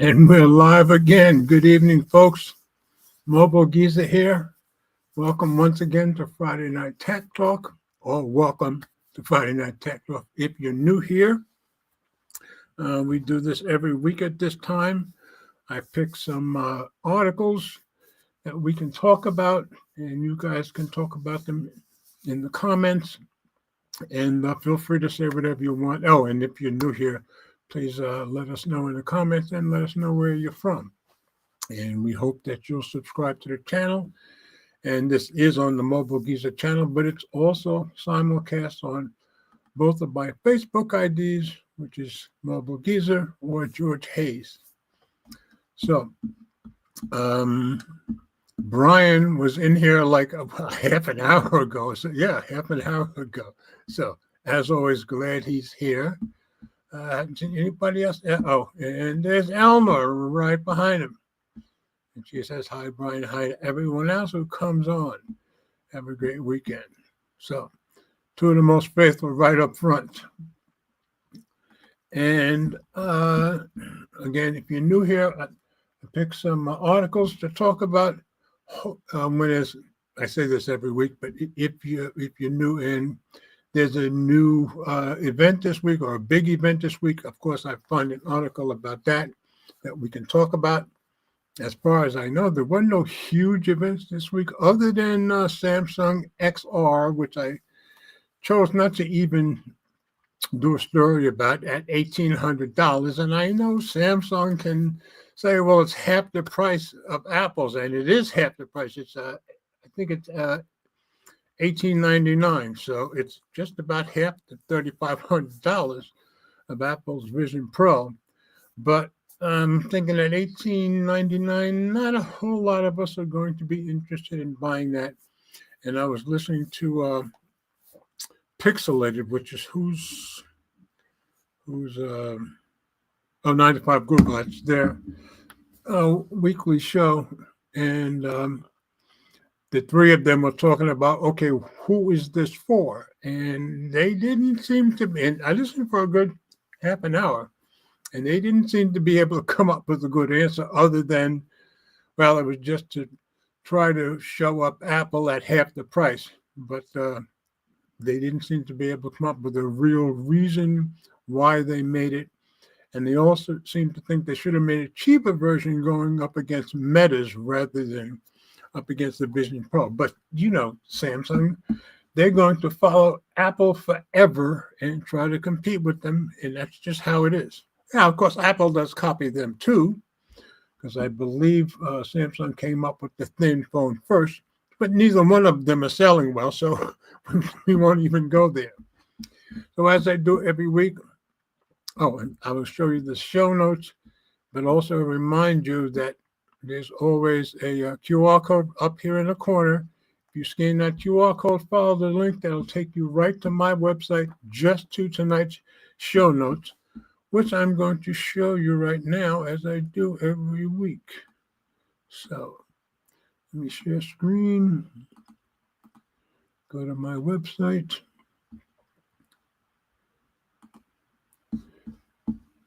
And we're live again. Good evening, folks. Mobile Geezer here. Welcome once again to Friday Night Tech Talk, or welcome to Friday Night Tech Talk. If you're new here, we do this every week at this time. I pick some articles that we can talk about, and you guys can talk about them in the comments. And feel free to say whatever you want. Oh, and if you're new here, please let us know in the comments and let us know where you're from. And we hope that you'll subscribe to the channel. And this is on the Mobile Geezer channel, but it's also simulcast on both of my Facebook IDs, which is Mobile Geezer or George Hayes. So, Brian was in here like half an hour ago. So, yeah, half an hour ago. So, as always, glad he's here. Anybody else? Oh, and there's Elma right behind him. And she says, hi, Brian. Hi to everyone else who comes on. Have a great weekend. So, two of the most faithful right up front. And again, if you're new here, I picked some articles to talk about. I say this every week, but if you're new and there's a new event this week or a big event this week, of course, I find an article about that we can talk about. As far as I know, there were no huge events this week other than Samsung XR, which I chose not to even do a story about at $1,800. And I know Samsung can say, well, it's half the price of Apple's, and it is half the price. It's I think it's $1,899. So it's just about half the $3,500 of Apple's Vision Pro. But I'm thinking at $1,899, not a whole lot of us are going to be interested in buying that. And I was listening to Pixelated, which is who's 95 Google. That's their weekly show. And the three of them were talking about, okay, who is this for? And they didn't seem to be, and I listened for a good half an hour. And they didn't seem to be able to come up with a good answer other than, well, it was just to try to show up Apple at half the price. But they didn't seem to be able to come up with a real reason why they made it. And they also seem to think they should have made a cheaper version going up against Meta's rather than up against the Vision Pro. But, you know, Samsung, they're going to follow Apple forever and try to compete with them. And that's just how it is. Now, of course, Apple does copy them too, because I believe Samsung came up with the thin phone first, but neither one of them are selling well, so we won't even go there. So as I do every week, and I will show you the show notes, but also remind you that there's always a QR code up here in the corner. If you scan that QR code, follow the link, that'll take you right to my website, just to tonight's show notes, which I'm going to show you right now as I do every week. So let me share screen, go to my website.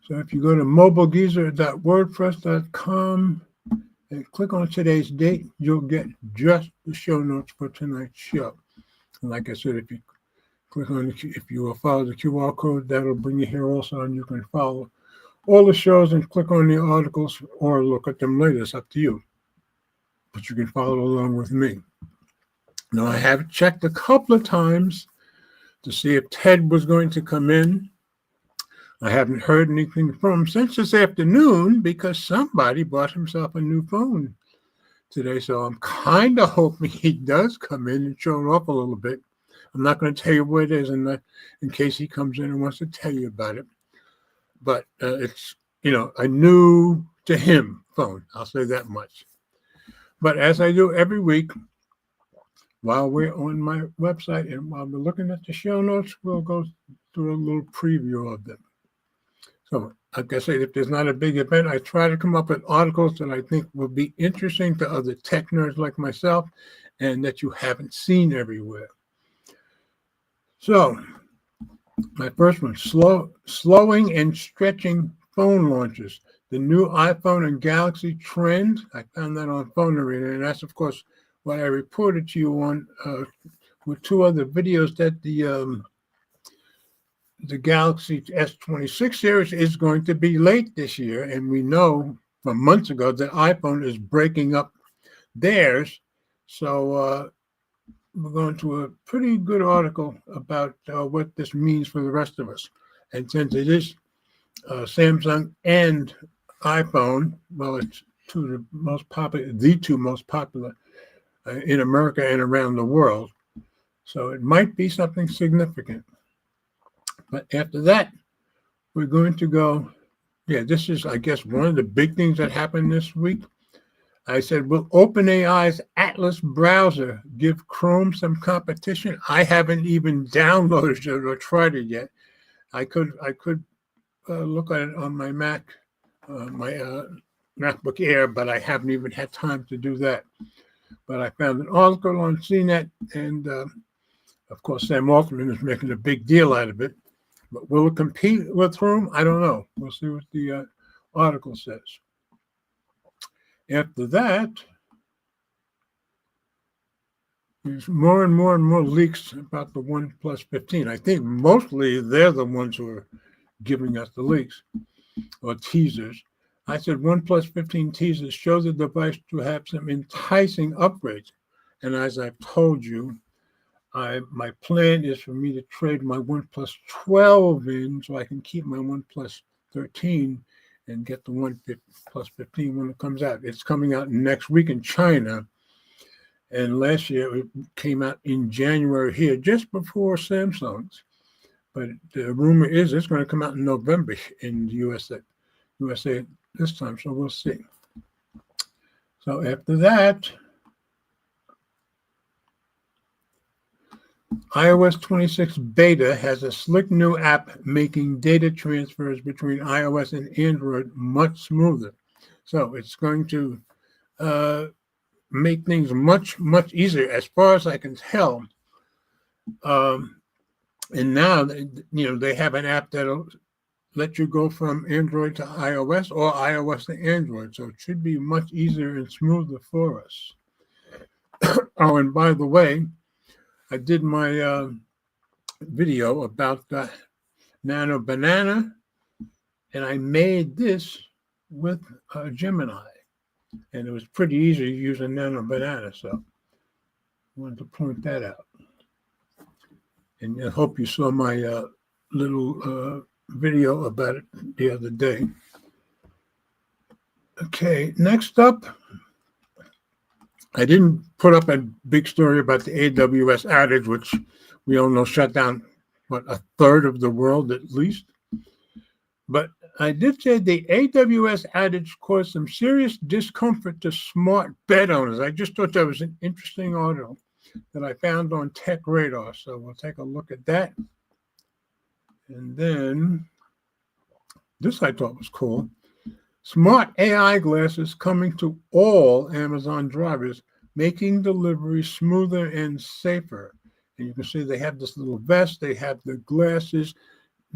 So if you go to mobilegeezer.wordpress.com and click on today's date, you'll get just the show notes for tonight's show. And like I said, if you click on if you will follow the QR code, that'll bring you here also, and you can follow all the shows and click on the articles or look at them later. It's up to you. But you can follow along with me. Now, I have checked a couple of times to see if Ted was going to come in. I haven't heard anything from him since this afternoon because somebody bought himself a new phone today. So I'm kind of hoping he does come in and show it off a little bit. I'm not going to tell you what it is in case he comes in and wants to tell you about it. But it's, a new to him phone. I'll say that much. But as I do every week, while we're on my website and while we're looking at the show notes, we'll go through a little preview of them. So, like I said, if there's not a big event, I try to come up with articles that I think will be interesting to other tech nerds like myself and that you haven't seen everywhere. So, my first one, slowing and stretching phone launches. the new iPhone and Galaxy trend. I found that on Phone Arena, and that's, of course, what I reported to you on with two other videos, that the Galaxy S26 series is going to be late this year, and we know from months ago that iPhone is breaking up theirs. So we're going to a pretty good article about what this means for the rest of us. And since it is Samsung and iPhone, well, it's the two most popular in America and around the world. So it might be something significant. But after that, we're going to go. Yeah, this is, I guess, one of the big things that happened this week. I said, will OpenAI's Atlas browser give Chrome some competition? I haven't even downloaded it or tried it yet. I could look at it on my Mac, my MacBook Air, but I haven't even had time to do that. But I found an article on CNET, and of course, Sam Altman is making a big deal out of it. But will it compete with Chrome? I don't know. We'll see what the article says. After that, there's more and more leaks about the OnePlus 15. I think mostly they're the ones who are giving us the leaks or teasers. I said OnePlus 15 teasers show the device to have some enticing upgrades. And as I've told you, my plan is for me to trade my OnePlus 12 in so I can keep my OnePlus 13 and get the OnePlus 15 when it comes out. It's coming out next week in China. And last year it came out in January here, just before Samsung's. But the rumor is it's going to come out in November in the USA this time, so we'll see. So after that, iOS 26 beta has a slick new app making data transfers between iOS and Android much smoother. So it's going to make things much easier, as far as I can tell. And now, they have an app that'll let you go from Android to iOS or iOS to Android. So it should be much easier and smoother for us. Oh, and by the way, I did my video about the Nano Banana, and I made this with Gemini. And it was pretty easy to use a Nano Banana, so I wanted to point that out. And I hope you saw my little video about it the other day. Okay, next up, I didn't put up a big story about the AWS outage, which we all know shut down, a third of the world at least. But I did say the AWS outage caused some serious discomfort to smart bed owners. I just thought that was an interesting article that I found on Tech Radar. So we'll take a look at that. And then this I thought was cool. Smart AI glasses coming to all Amazon drivers, making delivery smoother and safer. And you can see they have this little vest, they have the glasses.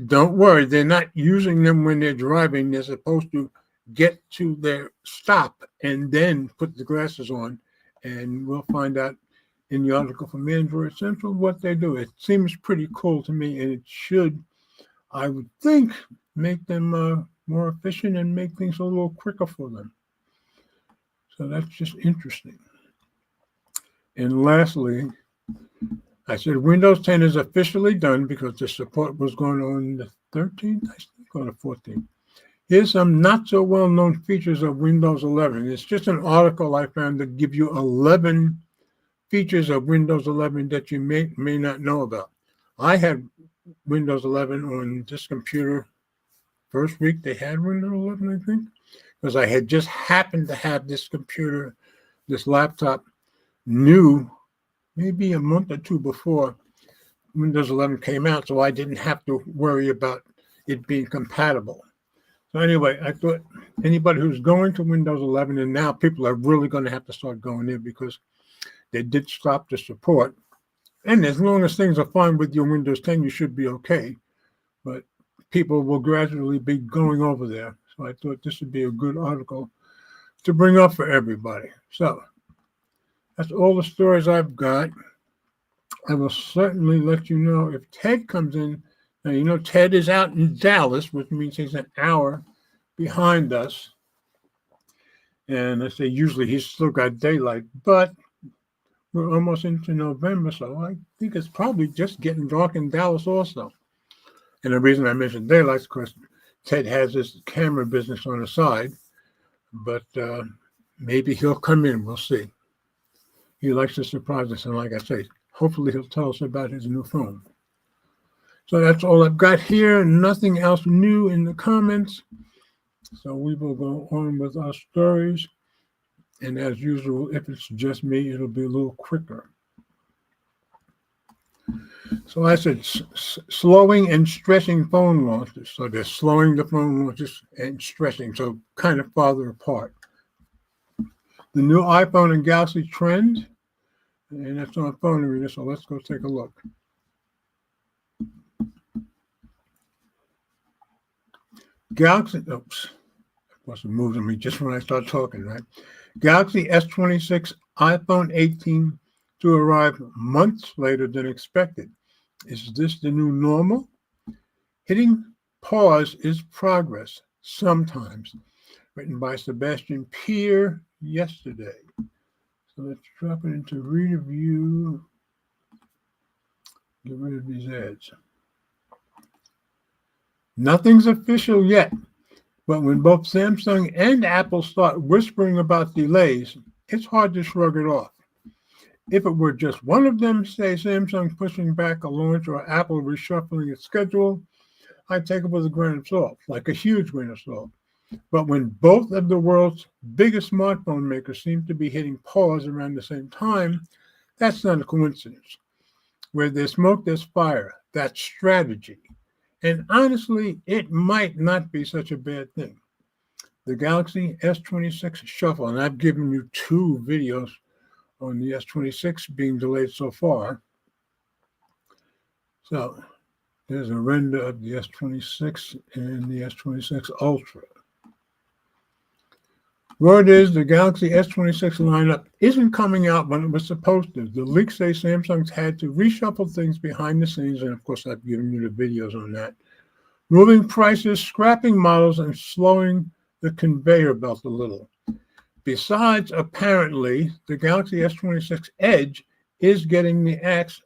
Don't worry, they're not using them when they're driving. They're supposed to get to their stop and then put the glasses on. And we'll find out in the article from Android Central what they do. It seems pretty cool to me, and it should, I would think, make them more efficient and make things a little quicker for them. So that's just interesting. And lastly, I said Windows 10 is officially done because the support was going on the 13th, I think, or the 14th. Here's some not so well-known features of Windows 11. It's just an article I found that give you 11 features of Windows 11 that you may not know about. I had Windows 11 on this computer first week they had Windows 11, I think, because I had just happened to have this computer, this laptop, new maybe a month or two before Windows 11 came out, so I didn't have to worry about it being compatible. So anyway, I thought anybody who's going to Windows 11, and now people are really going to have to start going there because they did stop the support. And as long as things are fine with your Windows 10, you should be okay. But people will gradually be going over there. So I thought this would be a good article to bring up for everybody. So that's all the stories I've got. I will certainly let you know if Ted comes in. Now, Ted is out in Dallas, which means he's an hour behind us. And I say usually he's still got daylight, but we're almost into November, so I think it's probably just getting dark in Dallas also. And the reason I mentioned daylight is because Ted has his camera business on the side, but maybe he'll come in. We'll see. He likes to surprise us, and like I say, hopefully he'll tell us about his new phone. So that's all I've got here. Nothing else new in the comments. So we will go on with our stories. And as usual, if it's just me, it'll be a little quicker. So I said slowing and stressing phone launches. So they're slowing the phone launches and stressing, so kind of farther apart. The new iPhone and Galaxy trend, and that's on phone reader, so let's go take a look. Galaxy, oops, must have moved on me just when I start talking, right? Galaxy S26, iPhone 18 to arrive months later than expected. Is this the new normal? Hitting pause is progress, sometimes. Written by Sebastian Peer yesterday. So let's drop it into reader view. Get rid of these ads. Nothing's official yet. But when both Samsung and Apple start whispering about delays, it's hard to shrug it off. If it were just one of them, say Samsung pushing back a launch or Apple reshuffling its schedule, I'd take it with a grain of salt, like a huge grain of salt. But when both of the world's biggest smartphone makers seem to be hitting pause around the same time, that's not a coincidence. Where there's smoke, there's fire. That's strategy. And honestly, it might not be such a bad thing. The Galaxy S26 Shuffle, and I've given you 2 videos on the S26 being delayed so far. So there's a render of the S26 and the S26 Ultra. Word is the Galaxy S26 lineup isn't coming out when it was supposed to. The leaks say Samsung's had to reshuffle things behind the scenes, and of course I've given you the videos on that. Moving prices, scrapping models, and slowing the conveyor belt a little. Besides, apparently, the Galaxy S26 Edge is getting the axe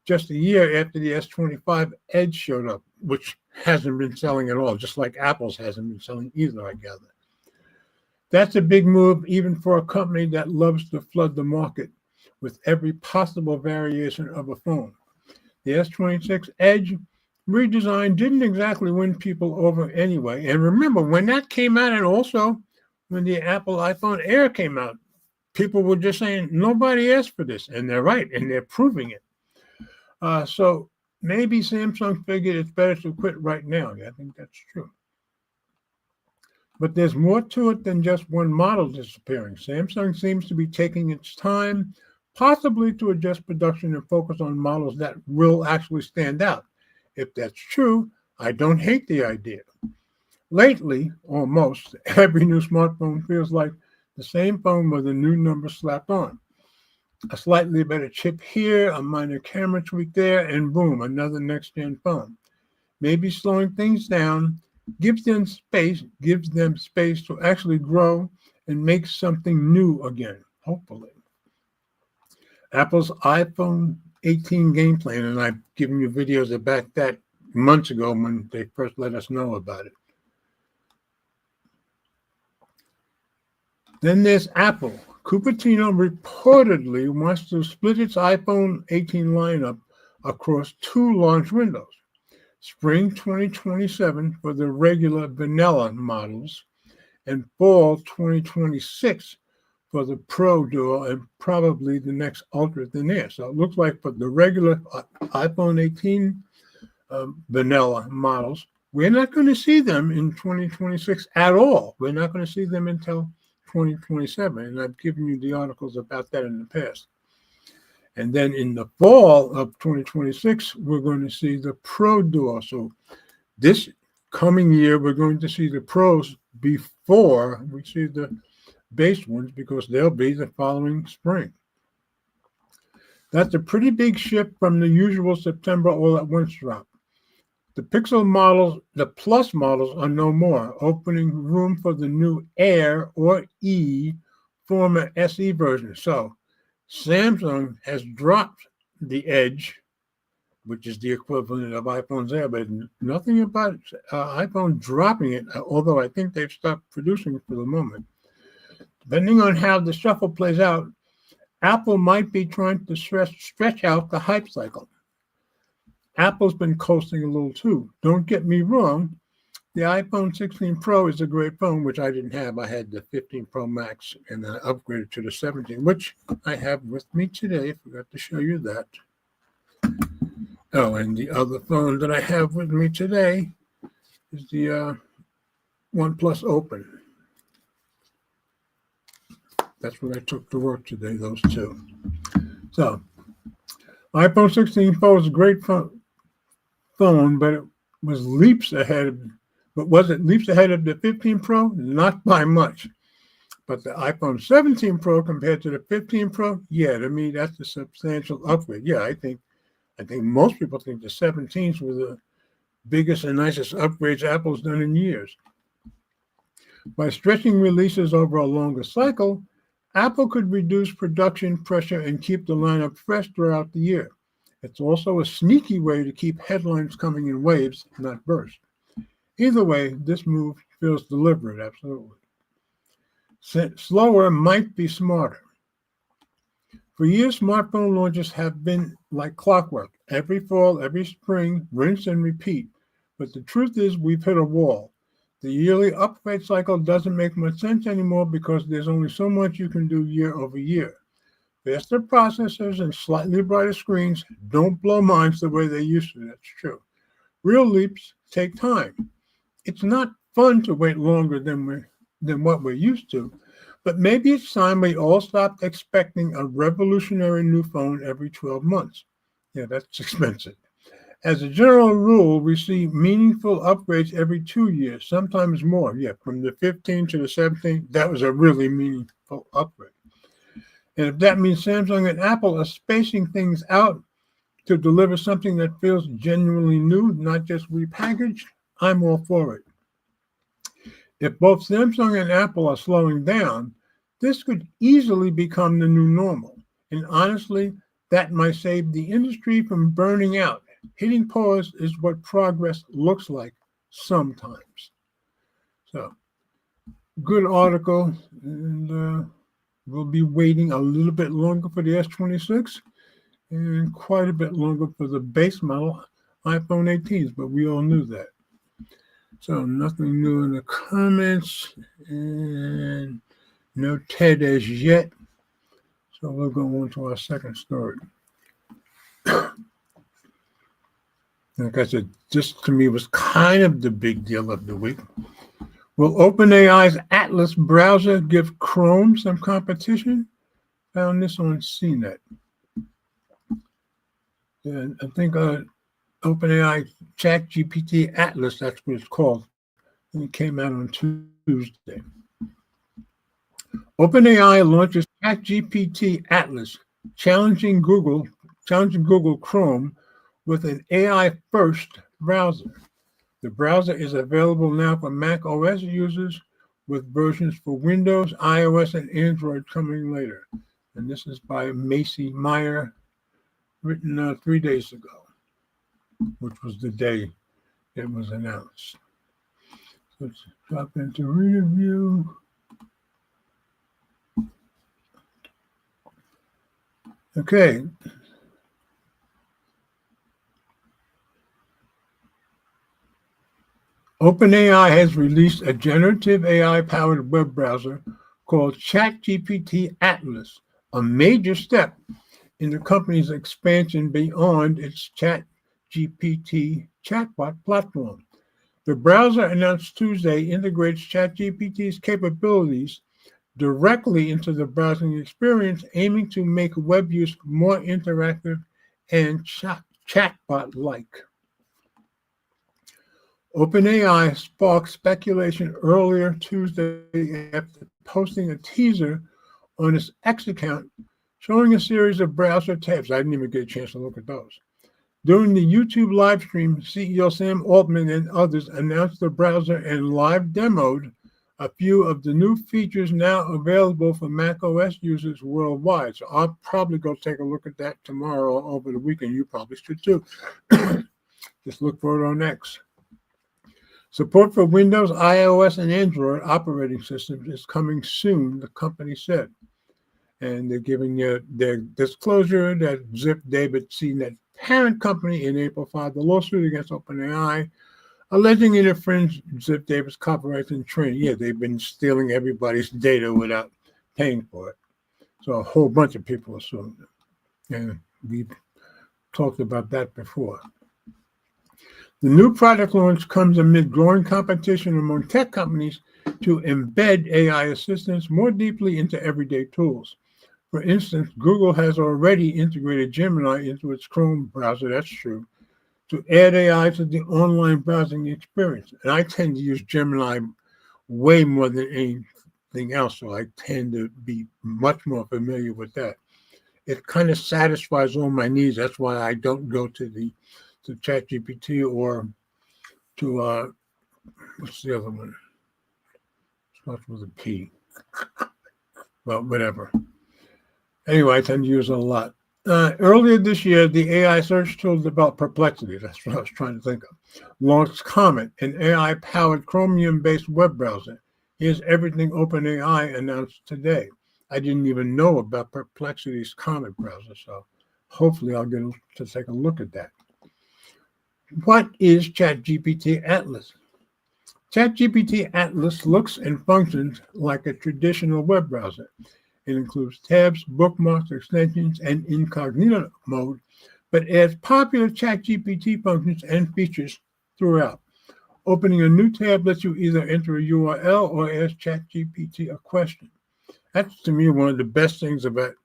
just a year after the S25 Edge showed up, which hasn't been selling at all, just like Apple's hasn't been selling either, I gather. That's a big move, even for a company that loves to flood the market with every possible variation of a phone. The S26 Edge redesign didn't exactly win people over anyway. And remember, when that came out, and also when the Apple iPhone Air came out, people were just saying, nobody asked for this. And they're right, and they're proving it. So maybe Samsung figured it's better to quit right now. I think that's true. But there's more to it than just one model disappearing. Samsung seems to be taking its time, possibly to adjust production and focus on models that will actually stand out. If that's true, I don't hate the idea. Lately, almost every new smartphone feels like the same phone with a new number slapped on. A slightly better chip here, a minor camera tweak there, and boom, another next-gen phone. Maybe slowing things down gives them space to actually grow and make something new again, hopefully. Apple's iPhone 18 game plan, and I've given you videos about that months ago when they first let us know about it. Then there's Apple. Cupertino reportedly wants to split its iPhone 18 lineup across 2 launch windows. Spring 2027 for the regular vanilla models, and fall 2026 for the Pro Duo, and probably the next Ultra than there. So it looks like for the regular iPhone 18 vanilla models, we're not going to see them in 2026 at all. We're not going to see them until 2027, and I've given you the articles about that in the past. And then in the fall of 2026, we're going to see the Pro Duo. So this coming year, we're going to see the Pros before we see the base ones because they'll be the following spring. That's a pretty big shift from the usual September all-at-once drop. The Pixel models, the Plus models, are no more, opening room for the new Air or E former SE version. So Samsung has dropped the Edge, which is the equivalent of iPhone's Air, but nothing about iPhone dropping it, although I think they've stopped producing it for the moment. Depending on how the shuffle plays out, Apple might be trying to stretch out the hype cycle. Apple's been coasting a little too. Don't get me wrong. The iPhone 16 Pro is a great phone, which I didn't have. I had the 15 Pro Max and then I upgraded to the 17, which I have with me today. I forgot to show you that. Oh, and the other phone that I have with me today is the OnePlus Open. That's what I took to work today, those two. So, iPhone 16 Pro is a great phone, but it was leaps ahead. But was it leaps ahead of the 15 Pro? Not by much. But the iPhone 17 Pro compared to the 15 Pro, yeah, to me that's a substantial upgrade. Yeah, I think most people think the 17s were the biggest and nicest upgrades Apple's done in years. By stretching releases over a longer cycle, Apple could reduce production pressure and keep the lineup fresh throughout the year. It's also a sneaky way to keep headlines coming in waves, not bursts. Either way, this move feels deliberate, absolutely. Slower might be smarter. For years, smartphone launches have been like clockwork. Every fall, every spring, rinse and repeat. But the truth is we've hit a wall. The yearly upgrade cycle doesn't make much sense anymore because there's only so much you can do year over year. Faster processors and slightly brighter screens don't blow minds the way they used to, that's true. Real leaps take time. It's not fun to wait longer than what we're used to, but maybe it's time we all stopped expecting a revolutionary new phone every 12 months. Yeah, that's expensive. As a general rule, we see meaningful upgrades every 2 years, sometimes more. Yeah, from the 15 to the 17, that was a really meaningful upgrade. And if that means Samsung and Apple are spacing things out to deliver something that feels genuinely new, not just repackaged, I'm all for it. If both Samsung and Apple are slowing down, this could easily become the new normal. And honestly, that might save the industry from burning out. Hitting pause is what progress looks like sometimes. So, good article, and we'll be waiting a little bit longer for the S26 and quite a bit longer for the base model iPhone 18s, but we all knew that. So, nothing new in the comments and no TED as yet. So, we'll go on to our second story. Like I said, this to me was kind of the big deal of the week. Will OpenAI's Atlas browser give Chrome some competition? Found this on CNET. And I think OpenAI ChatGPT Atlas, that's what it's called. And it came out on Tuesday. OpenAI launches ChatGPT Atlas, challenging Google Chrome with an AI-first browser. The browser is available now for Mac OS users with versions for Windows, iOS, and Android coming later. And this is by Macy Meyer, written 3 days ago, which was the day it was announced. So let's drop into review. Okay. OpenAI has released a generative AI-powered web browser called ChatGPT Atlas, a major step in the company's expansion beyond its ChatGPT chatbot platform. The browser, announced Tuesday, integrates ChatGPT's capabilities directly into the browsing experience, aiming to make web use more interactive and chatbot-like. OpenAI sparked speculation earlier Tuesday after posting a teaser on its X account showing a series of browser tabs. I didn't even get a chance to look at those. During the YouTube live stream, CEO Sam Altman and others announced the browser and live demoed a few of the new features now available for macOS users worldwide. So I'll probably go take a look at that tomorrow or over the weekend. You probably should too. Just look for it on X. Support for Windows, iOS, and Android operating systems is coming soon, the company said. And they're giving you their disclosure that Ziff Davis CNET parent company in April filed a lawsuit against OpenAI, alleging it infringed Ziff Davis copyrights and training. Yeah, they've been stealing everybody's data without paying for it. So a whole bunch of people are suing them. And we've talked about that before. The new product launch comes amid growing competition among tech companies to embed AI assistants more deeply into everyday tools. For instance, Google has already integrated Gemini into its Chrome browser, that's true, to add AI to the online browsing experience. And I tend to use Gemini way more than anything else, so I tend to be much more familiar with that. It kind of satisfies all my needs. That's why I don't go to ChatGPT or to, what's the other one? It starts with a P. Well, whatever. Anyway, I tend to use it a lot. Earlier this year, the AI search tool developed Perplexity, that's what I was trying to think of, launched Comet, an AI-powered Chromium-based web browser. Here's everything OpenAI announced today. I didn't even know about Perplexity's Comet browser, so hopefully I'll get to take a look at that. What is ChatGPT Atlas? ChatGPT Atlas looks and functions like a traditional web browser. It includes tabs, bookmarks, extensions, and incognito mode, but adds popular ChatGPT functions and features throughout. Opening a new tab lets you either enter a URL or ask ChatGPT a question. That's, to me, one of the best things about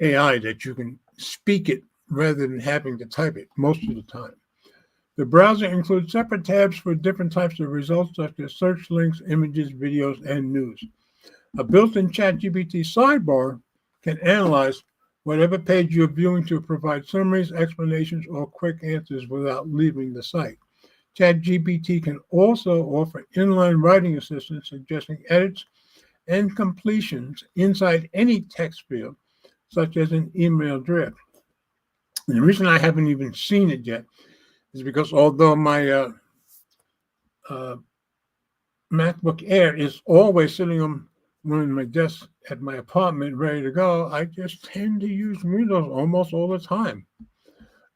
AI, that you can speak it rather than having to type it most of the time. The browser includes separate tabs for different types of results, such as search links, images, videos, and news. A built-in ChatGPT sidebar can analyze whatever page you're viewing to provide summaries, explanations, or quick answers without leaving the site. ChatGPT can also offer inline writing assistance, suggesting edits and completions inside any text field, such as an email draft. And the reason I haven't even seen it yet is because although my MacBook Air is always sitting on one of my desks at my apartment ready to go, I just tend to use Windows almost all the time,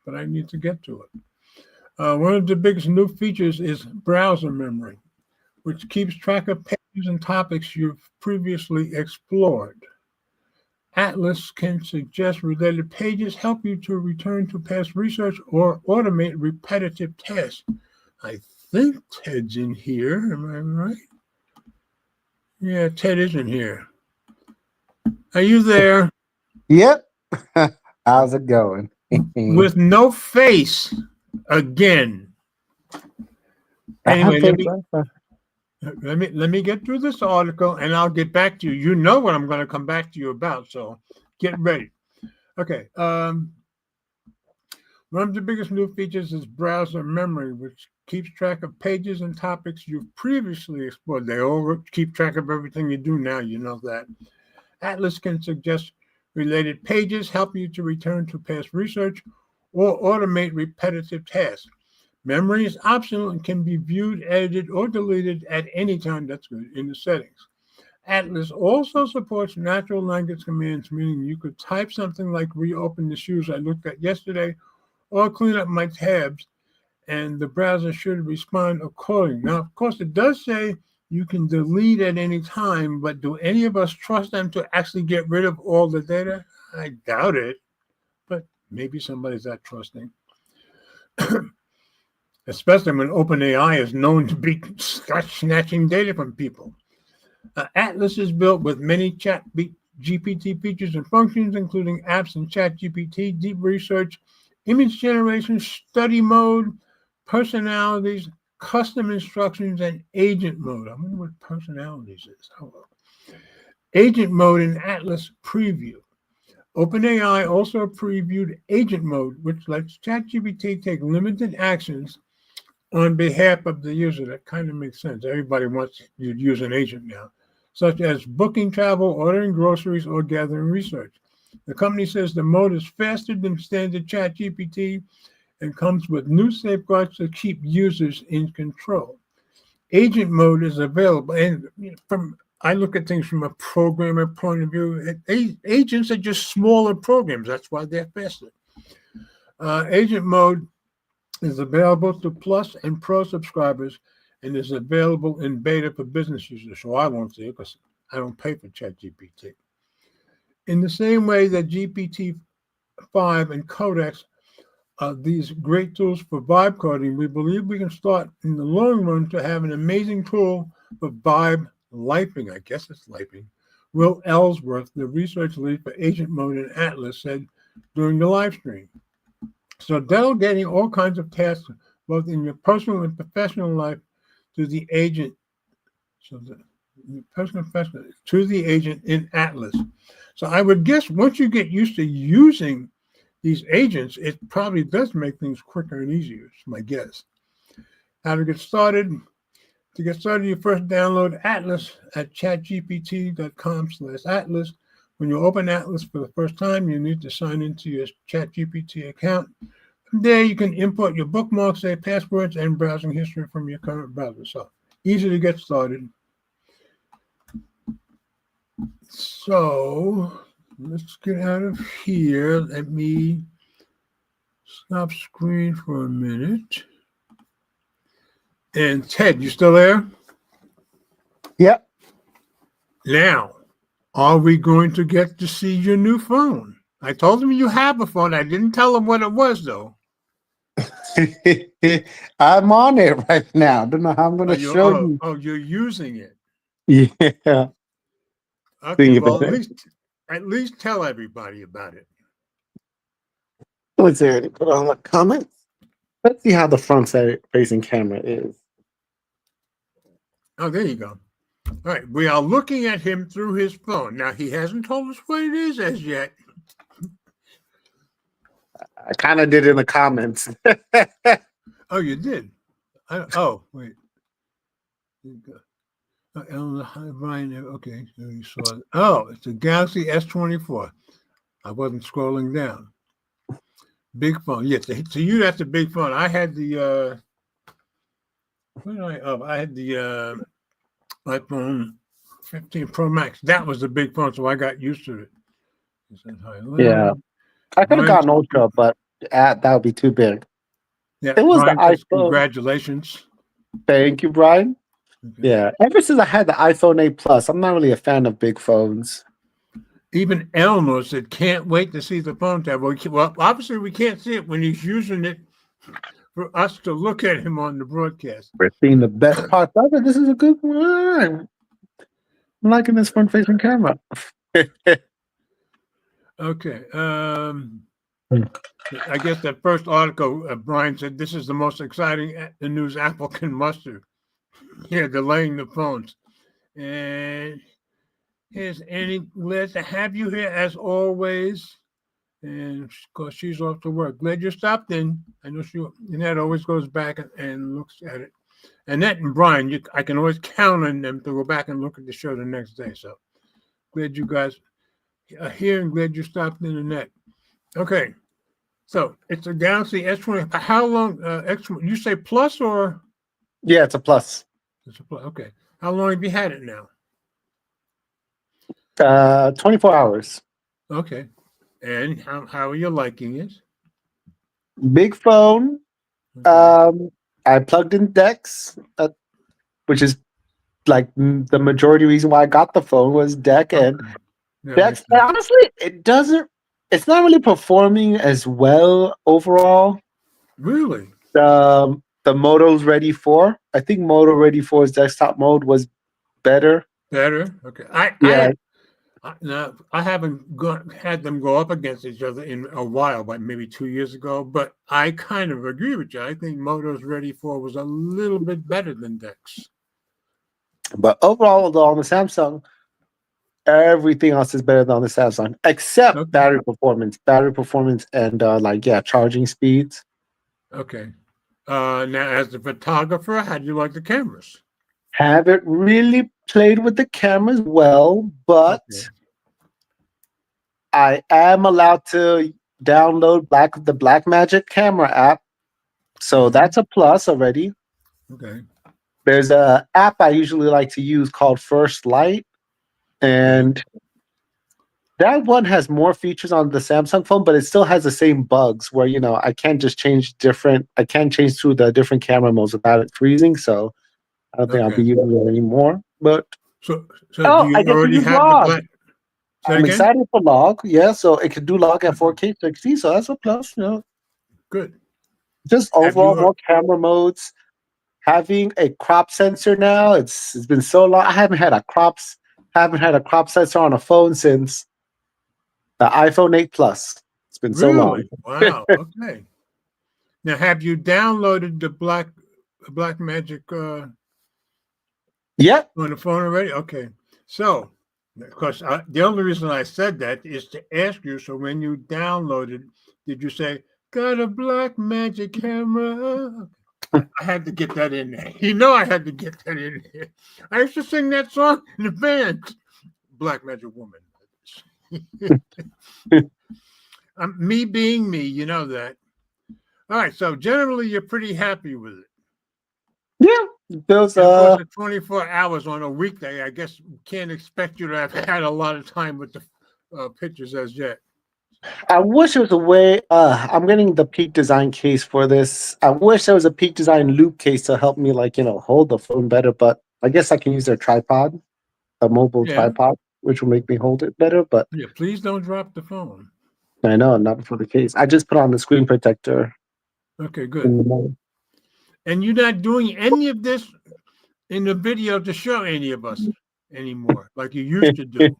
but I need to get to it. One of the biggest new features is browser memory, which keeps track of pages and topics you've previously explored. Atlas can suggest related pages, help you to return to past research, or automate repetitive tasks. I think Ted's in here, am I right? Yeah, Ted is in here. Are you there? Yep. How's it going? With no face again. Anyway, let me get through this article and I'll get back to you. You know what I'm going to come back to you about, so get ready. Okay. One of the biggest new features is browser memory, which keeps track of pages and topics you've previously explored. They all keep track of everything you do now, you know that. Atlas can suggest related pages, help you to return to past research, or automate repetitive tasks. Memory is optional and can be viewed, edited, or deleted at any time. That's good in the settings. Atlas also supports natural language commands, meaning you could type something like reopen the shoes I looked at yesterday, or clean up my tabs, and the browser should respond accordingly. Now, of course, it does say you can delete at any time, but do any of us trust them to actually get rid of all the data? I doubt it, but maybe somebody's that trusting. Especially when OpenAI is known to be snatching data from people. Atlas is built with many ChatGPT features and functions, including apps in ChatGPT, deep research, image generation, study mode, personalities, custom instructions, and agent mode. I wonder what personalities is. Hello. Agent mode in Atlas preview. OpenAI also previewed agent mode, which lets ChatGPT take limited actions on behalf of the user. That kind of makes sense. Everybody wants you to use an agent now, such as booking travel, ordering groceries, or gathering research. The company says the mode is faster than standard ChatGPT and comes with new safeguards to keep users in control. Agent mode is available, and I look at things from a programmer point of view. Agents are just smaller programs. That's why they're faster. Agent mode is available to Plus and Pro subscribers and is available in beta for business users. So I won't see it because I don't pay for ChatGPT. In the same way that GPT-5 and Codex are these great tools for vibe coding, we believe we can start in the long run to have an amazing tool for vibe lifing. I guess it's lifing. Will Ellsworth, the research lead for agent mode in Atlas, said during the live stream. So delegating all kinds of tasks, both in your personal and professional life, to the agent. So the personal and professional to the agent in Atlas. So I would guess once you get used to using these agents, it probably does make things quicker and easier. It's my guess. How to get started? To get started, you first download Atlas at chatgpt.com/Atlas. When you open Atlas for the first time, you need to sign into your ChatGPT account. From there, you can import your bookmarks, save passwords, and browsing history from your current browser. So easy to get started. So let's get out of here. Let me stop screen for a minute. And Ted, you still there? Yep. Now, are we going to get to see your new phone? I told him you have a phone. I didn't tell him what it was, though. I'm on it right now. I don't know how I'm going to show you. Oh, you're using it. Yeah. Okay, well, at least tell everybody about it. Let's see. Put on the comments. Let's see how the front-facing camera is. Oh, there you go. All right, we are looking at him through his phone. Now, he hasn't told us what it is as yet. I kind of did in the comments. Oh, you did? Wait. Brian, okay, so you saw it. Oh, it's a Galaxy S24. I wasn't scrolling down. Big phone. Yes, to you, that's a big phone. I had the I had the iPhone 15 Pro Max. That was the big phone, so I got used to it. Yeah. I could have gotten Ultra, but that would be too big. Yeah, it was Brian the iPhone. Congratulations. Thank you, Brian. Okay. Yeah. Ever since I had the iPhone 8 Plus, I'm not really a fan of big phones. Even Elmo said, can't wait to see the phone tab. Well, obviously we can't see it when he's using it for us to look at him on the broadcast. We're seeing the best part of it. This is a good one. I'm liking this front-facing camera. Okay. I guess that first article, Brian said, this is the most exciting news Apple can muster. Yeah, delaying the phones. And here's Annie. Glad to have you here as always. And of course, she's off to work. Glad you stopped in. I know Annette always goes back and looks at it. Annette and Brian, I can always count on them to go back and look at the show the next day. So glad you guys are here and glad you stopped in, Annette. Okay. So it's a Galaxy S20. How long? You say Plus or? Yeah, it's a Plus. It's a Plus. Okay. How long have you had it now? 24 hours. Okay. And how are you liking it? Big phone. Okay. I plugged in Dex, which is like the majority reason why I got the phone was Deck. And Dex, honestly, it's not really performing as well overall. Really? The Moto's Ready 4. I think Moto Ready 4's desktop mode was better. Better? Okay. Now, I haven't had them go up against each other in a while, but maybe 2 years ago. But I kind of agree with you. I think Moto's Ready 4 was a little bit better than DeX. But overall, though, on the Samsung, everything else is better than on the Samsung, except Okay. battery performance, and charging speeds. Okay. Now, as a photographer, how do you like the cameras? Haven't really played with the cameras well, but Okay. I am allowed to download the Blackmagic camera app, so Mhm. that's a plus already. Okay. There's a app I usually like to use called First Light, and that one has more features on the Samsung phone, but it still has the same bugs where I can't just I can't change through the different camera modes without it freezing. So I don't think I'll be Okay. using it anymore. But So do I you get to already use have the log. black? Say I'm again? excited for log. Yeah, so it can do log at 4K 60, so that's a plus. Good. Just Have overall you? more camera modes. Having a crop sensor now. It's been so long. I haven't had a crop sensor on a phone since the iPhone 8 Plus. It's been so long. Really? Wow. Okay. Now, have you downloaded the Black Magic Yep. on the phone already? Okay. So, because the only reason I said that is to ask you. So, when you downloaded, did you say got a Black Magic camera? I had to get that in there. I had to get that in there. I used to sing that song in the band, Black Magic Woman. Me being me, you know that. All right, so generally you're pretty happy with it. Yeah. Those And of course, 24 hours on a weekday, I guess we can't expect you to have had a lot of time with the pictures as yet. I wish there was a way. I'm getting the Peak Design case for this. I wish there was a Peak Design loop case to help me, hold the phone better. But I guess I can use their tripod, a mobile Yeah. tripod, which will make me hold it better. But Yeah, please don't drop the phone. I know, not for the case. I just put on the screen protector. Okay, good. And you're not doing any of this in the video to show any of us anymore, like you used to do.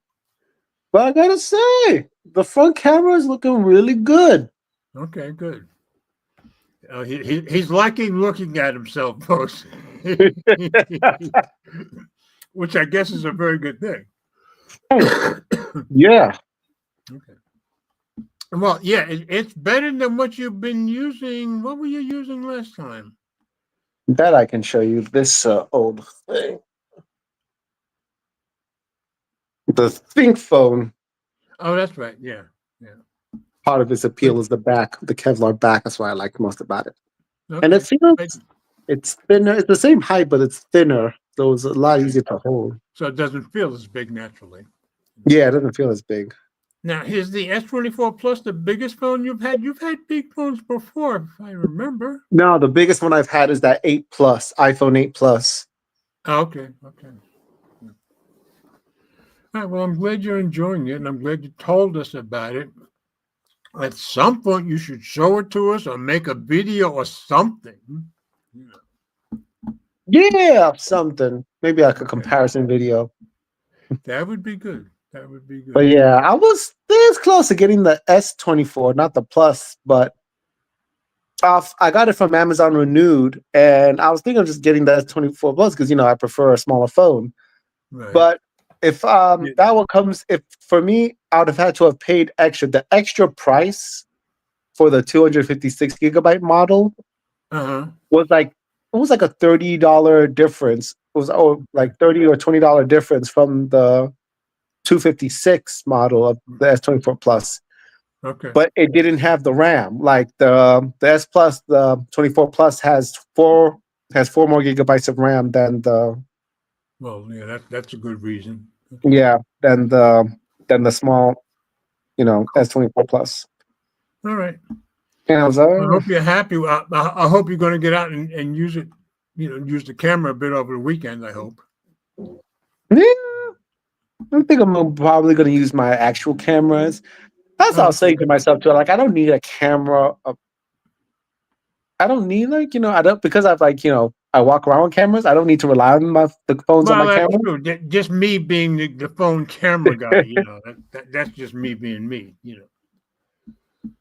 But I gotta say, the front camera is looking really good. Okay, good. He's liking looking at himself, folks, which I guess is a very good thing. Yeah. Okay. Well, yeah, it's better than what you've been using. What were you using last time? That I can show you. This old thing. The Think phone. Oh, that's right. Yeah. Part of its appeal is the back, the Kevlar back. That's what I like most about it. Okay. And it's thinner. It's the same height, but it's thinner, so it's a lot easier to hold. So it doesn't feel as big naturally. Yeah, it doesn't feel as big. Now, is the S24 Plus the biggest phone you've had? You've had big phones before, if I remember. No, the biggest one I've had is that 8 Plus, iPhone 8 Plus. Oh, okay. All right, well, I'm glad you're enjoying it, and I'm glad you told us about it. At some point, you should show it to us or make a video or something. Yeah, something. Maybe like a comparison video. That would be good. But yeah, I was this close to getting the S24, not the Plus, but I got it from Amazon Renewed, and I was thinking of just getting the S24 Plus because I prefer a smaller phone. Right. But if that one comes, if for me, I would have had to have paid extra. The extra price for the 256 gigabyte model was like a $30 difference. It was like $30 or $20 difference from the 256 model of the S24 Plus. Okay. But it didn't have the RAM. Like the S Plus, the 24 Plus has four more gigabytes of RAM than the. Well, yeah, that's a good reason. Okay. Yeah, than the small, S24 Plus. All right. Yeah, I hope you're happy. I hope you're going to get out and use it. Use the camera a bit over the weekend. I hope. Yeah, I think I'm probably going to use my actual cameras. That's what I was saying to myself too. Like, I don't need a camera. I don't need I don't because I've I walk around with cameras. I don't need to rely on the phones on Well, my that's camera. true. Just me being the phone camera guy, that's just me being me.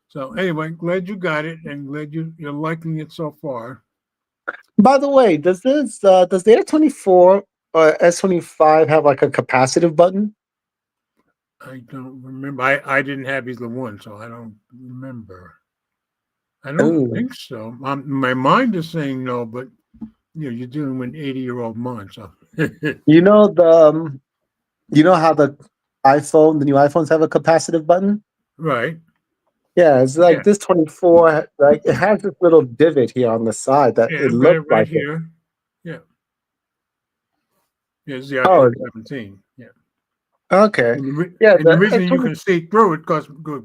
So anyway, glad you got it, and glad you're liking it so far. By the way, does the A24 or S25 have like a capacitive button? I don't remember. I didn't have either one, so I don't remember. I don't Ooh. think so. My mind is saying no, but you're dealing with an 80-year-old mind, so You know you know how the new iPhones have a capacitive button? right. Yeah, it's like Yeah, this 24, like it has this little divot here on the side that yeah, it I've got it looks right like it. here. Yeah, it's the Oh, iPhone 17. Yeah. okay. And Yeah, the the reason you A20, can see through it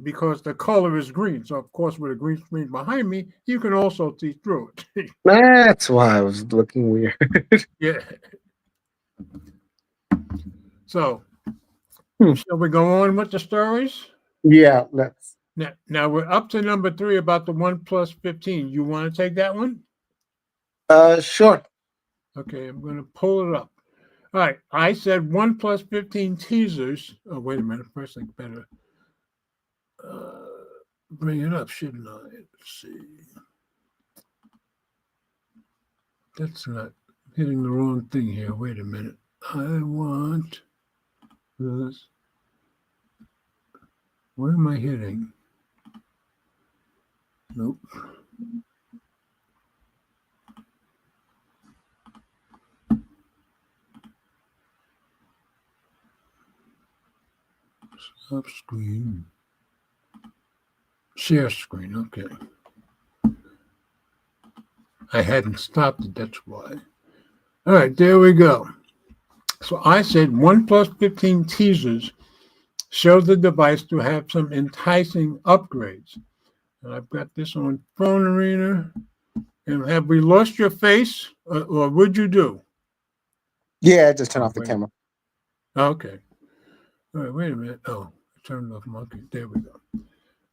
because the color is green. So of course, with a green screen behind me, you can also see through it. that's why I was looking weird. Yeah. So Hmm. shall we go on with the stories? Yeah, let's. Now we're up to number 3 about the OnePlus 15. You want to take that one? Sure. Okay, I'm going to pull it up. All right, I said OnePlus 15 teasers. Oh, wait a minute. First, I better bring it up, shouldn't I? Let's see. That's not hitting the wrong thing here. Wait a minute. I want this. Where am I hitting? Nope. Stop screen. Share screen. Okay. I hadn't stopped it. That's why. All right, there we go. So I said OnePlus 15 teasers show the device to have some enticing upgrades. And I've got this on Phone Arena. And have we lost your face, or would you do? Yeah, just turn off the camera. Okay. All right, wait a minute. Oh, I turned off monkey. There we go.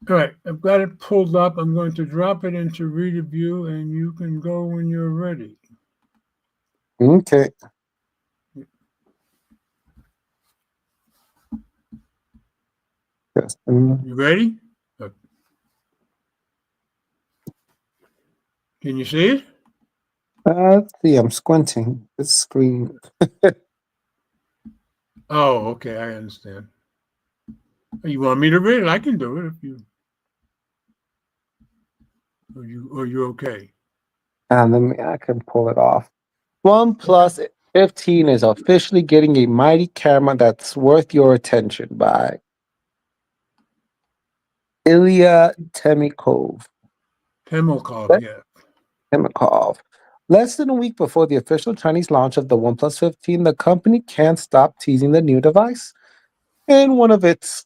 All right, I've got it pulled up. I'm going to drop it into Reader View, and you can go when you're ready. Okay. Yes. You ready? Okay. Can you see it? Let's see. I'm squinting. This screen. Oh, okay. I understand. You want me to read it? I can do it if you. Or you're okay. And I can pull it off. OnePlus 15 is officially getting a mighty camera that's worth your attention by Ilya Temikov. Pimlico, yeah. Temikov. Less than a week before the official Chinese launch of the OnePlus 15, the company can't stop teasing the new device. In one of its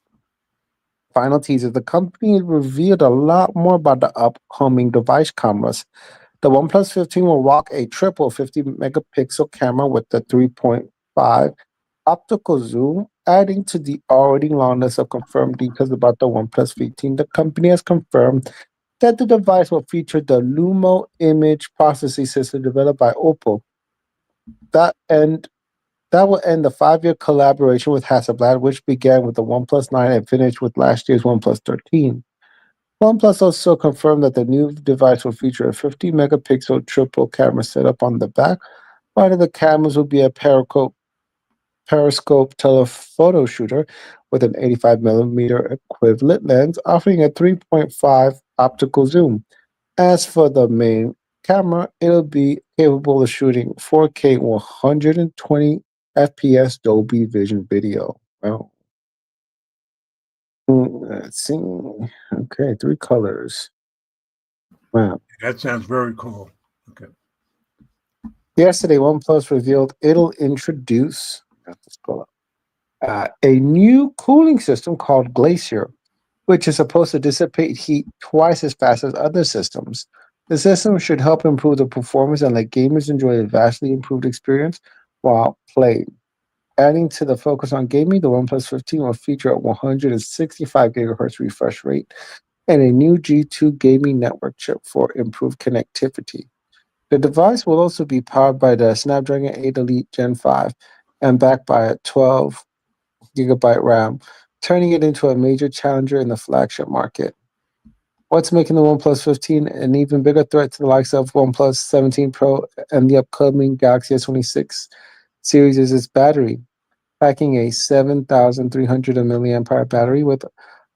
final teasers, the company revealed a lot more about the upcoming device cameras. The OnePlus 15 will rock a triple 50 megapixel camera with the 3.5 optical zoom, adding to the already long list of confirmed details about the OnePlus 15. The company has confirmed that the device will feature the Lumo image processing system developed by Oppo. That will end the 5-year collaboration with Hasselblad, which began with the OnePlus 9 and finished with last year's OnePlus 13. OnePlus also confirmed that the new device will feature a 50 megapixel triple camera setup on the back. One of the cameras will be a periscope telephoto shooter with an 85 millimeter equivalent lens, offering a 3.5 optical zoom. As for the main camera, it'll be capable of shooting 4K 120 FPS Dolby Vision video. Wow. Let's see. Okay, 3 colors. Wow. That sounds very cool. Okay. Yesterday, OnePlus revealed it'll introduce a new cooling system called Glacier, which is supposed to dissipate heat twice as fast as other systems. The system should help improve the performance and let gamers enjoy a vastly improved experience while playing. Adding to the focus on gaming, the OnePlus 15 will feature a 165 gigahertz refresh rate and a new G2 gaming network chip for improved connectivity. The device will also be powered by the Snapdragon 8 Elite Gen 5 and backed by a 12 gigabyte RAM, turning it into a major challenger in the flagship market. What's making the OnePlus 15 an even bigger threat to the likes of OnePlus 17 Pro and the upcoming Galaxy S26 series is its battery. Packing a 7,300 mAh battery with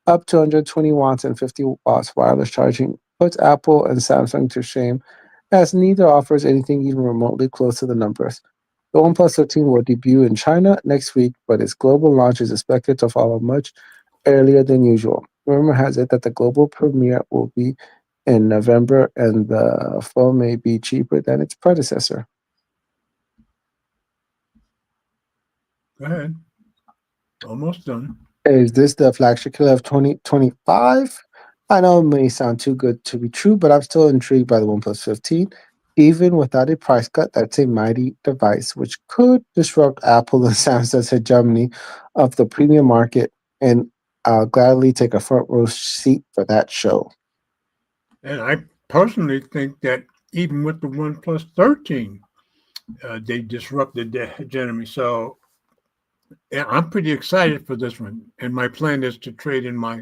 up to 120 watts and 50 watts wireless charging puts Apple and Samsung to shame, as neither offers anything even remotely close to the numbers. The OnePlus 13 will debut in China next week, but its global launch is expected to follow much earlier than usual. Rumor has it that the global premiere will be in November, and the phone may be cheaper than its predecessor. Go ahead. Almost done. Is this the flagship killer of 2025? I know it may sound too good to be true, but I'm still intrigued by the OnePlus 15. Even without a price cut, that's a mighty device which could disrupt Apple and Samsung's hegemony of the premium market, and I'll gladly take a front row seat for that show. And I personally think that even with the OnePlus 13, they disrupted the hegemony. So yeah, I'm pretty excited for this one. And my plan is to trade in my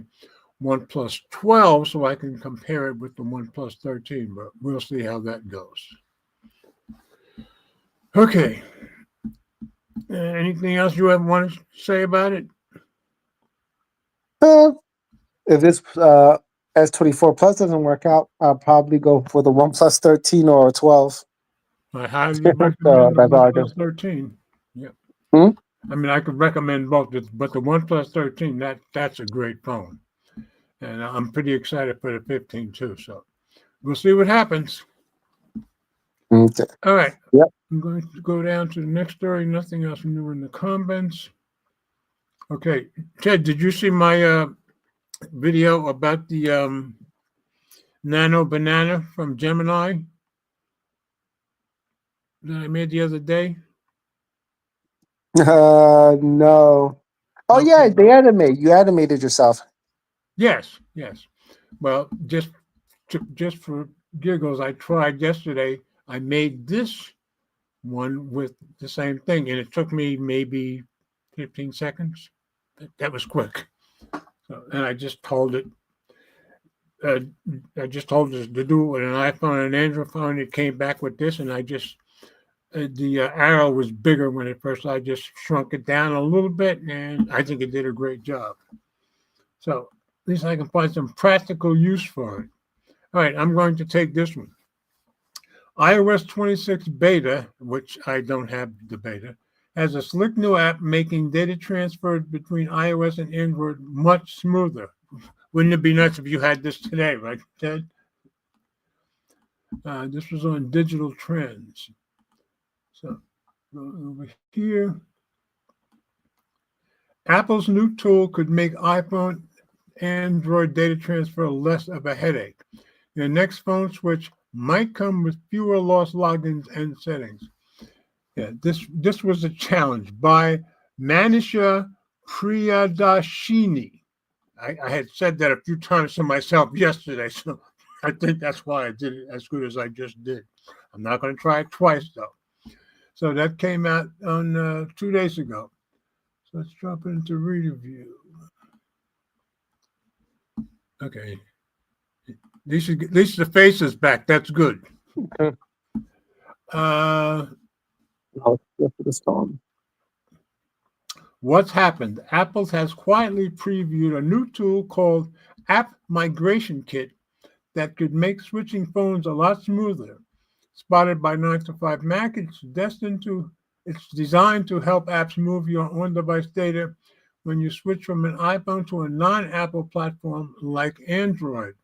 OnePlus 12 so I can compare it with the OnePlus 13, but we'll see how that goes. Okay. Anything else you ever want to say about it? If this S24 Plus doesn't work out, I'll probably go for the OnePlus 13 or 12. I highly recommend the that's all I do. OnePlus 13. Yeah. Hmm? I mean, I could recommend both, but the OnePlus 13, that's a great phone. And I'm pretty excited for the 15 too. So we'll see what happens. Okay. All right. Yep. I'm going to go down to the next story. Nothing else new in the comments. Okay. Ted, did you see my video about the Nano Banana from Gemini that I made the other day? No. Oh, Okay. yeah, you animated yourself. Yes. Well, just for giggles, I tried yesterday. I made this one with the same thing, and it took me maybe 15 seconds. That was quick. So, and I just told it. I just told it to do it with an iPhone and an Android phone. It came back with this, and I just the arrow was bigger when at first. I just shrunk it down a little bit, and I think it did a great job. So at least I can find some practical use for it. All right, I'm going to take this one. iOS 26 beta, which I don't have the beta, has a slick new app making data transfer between iOS and Android much smoother. Wouldn't it be nice if you had this today, right, Ted? This was on Digital Trends. So over here. Apple's new tool could make iPhone Android data transfer less of a headache. Your next phone switch might come with fewer lost logins and settings. Yeah, this was a challenge by Manisha Priyadashini. I had said that a few times to myself yesterday, so I think that's why I did it as good as I just did. I'm not going to try it twice, though. So that came out on 2 days ago. So let's drop into review. Okay. At least the face is back. That's good. Okay. What's happened? Apple has quietly previewed a new tool called App Migration Kit that could make switching phones a lot smoother. Spotted by 9to5Mac, it's designed to help apps move your on-device data when you switch from an iPhone to a non-Apple platform like Android.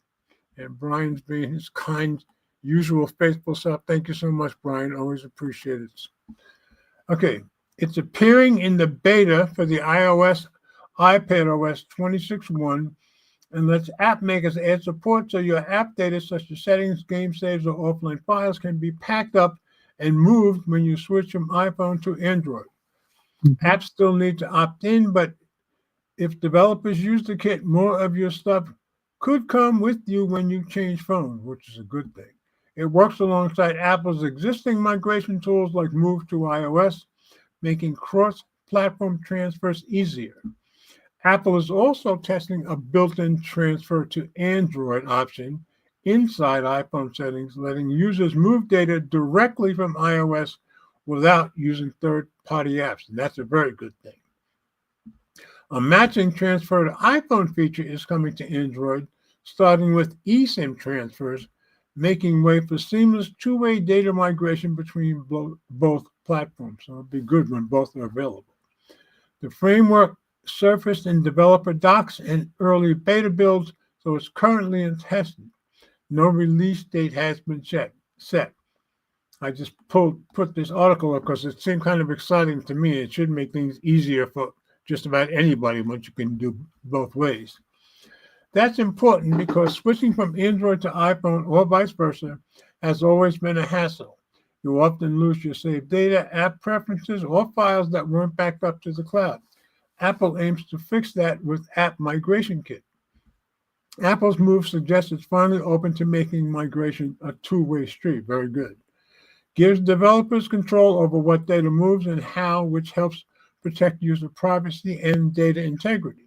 And Brian's being his kind, usual, faithful self. Thank you so much, Brian. Always appreciate it. Okay, it's appearing in the beta for the iOS, iPadOS 26.1, and lets app makers add support so your app data, such as settings, game saves, or offline files, can be packed up and moved when you switch from iPhone to Android. Apps still need to opt in, but if developers use the kit, more of your stuff could come with you when you change phones, which is a good thing. It works alongside Apple's existing migration tools like Move to iOS, making cross-platform transfers easier. Apple is also testing a built-in transfer to Android option inside iPhone settings, letting users move data directly from iOS without using third-party apps. And that's a very good thing. A matching transfer to iPhone feature is coming to Android, starting with eSIM transfers, making way for seamless two-way data migration between both platforms. So it'll be good when both are available. The framework surfaced in developer docs and early beta builds, so it's currently in testing. No release date has been set. I just put this article up because it seemed kind of exciting to me. It should make things easier for just about anybody once you can do both ways. That's important because switching from Android to iPhone or vice versa has always been a hassle. You often lose your saved data, app preferences, or files that weren't backed up to the cloud. Apple aims to fix that with App Migration Kit. Apple's move suggests it's finally open to making migration a two-way street. Very good. Gives developers control over what data moves and how, which helps protect user privacy and data integrity.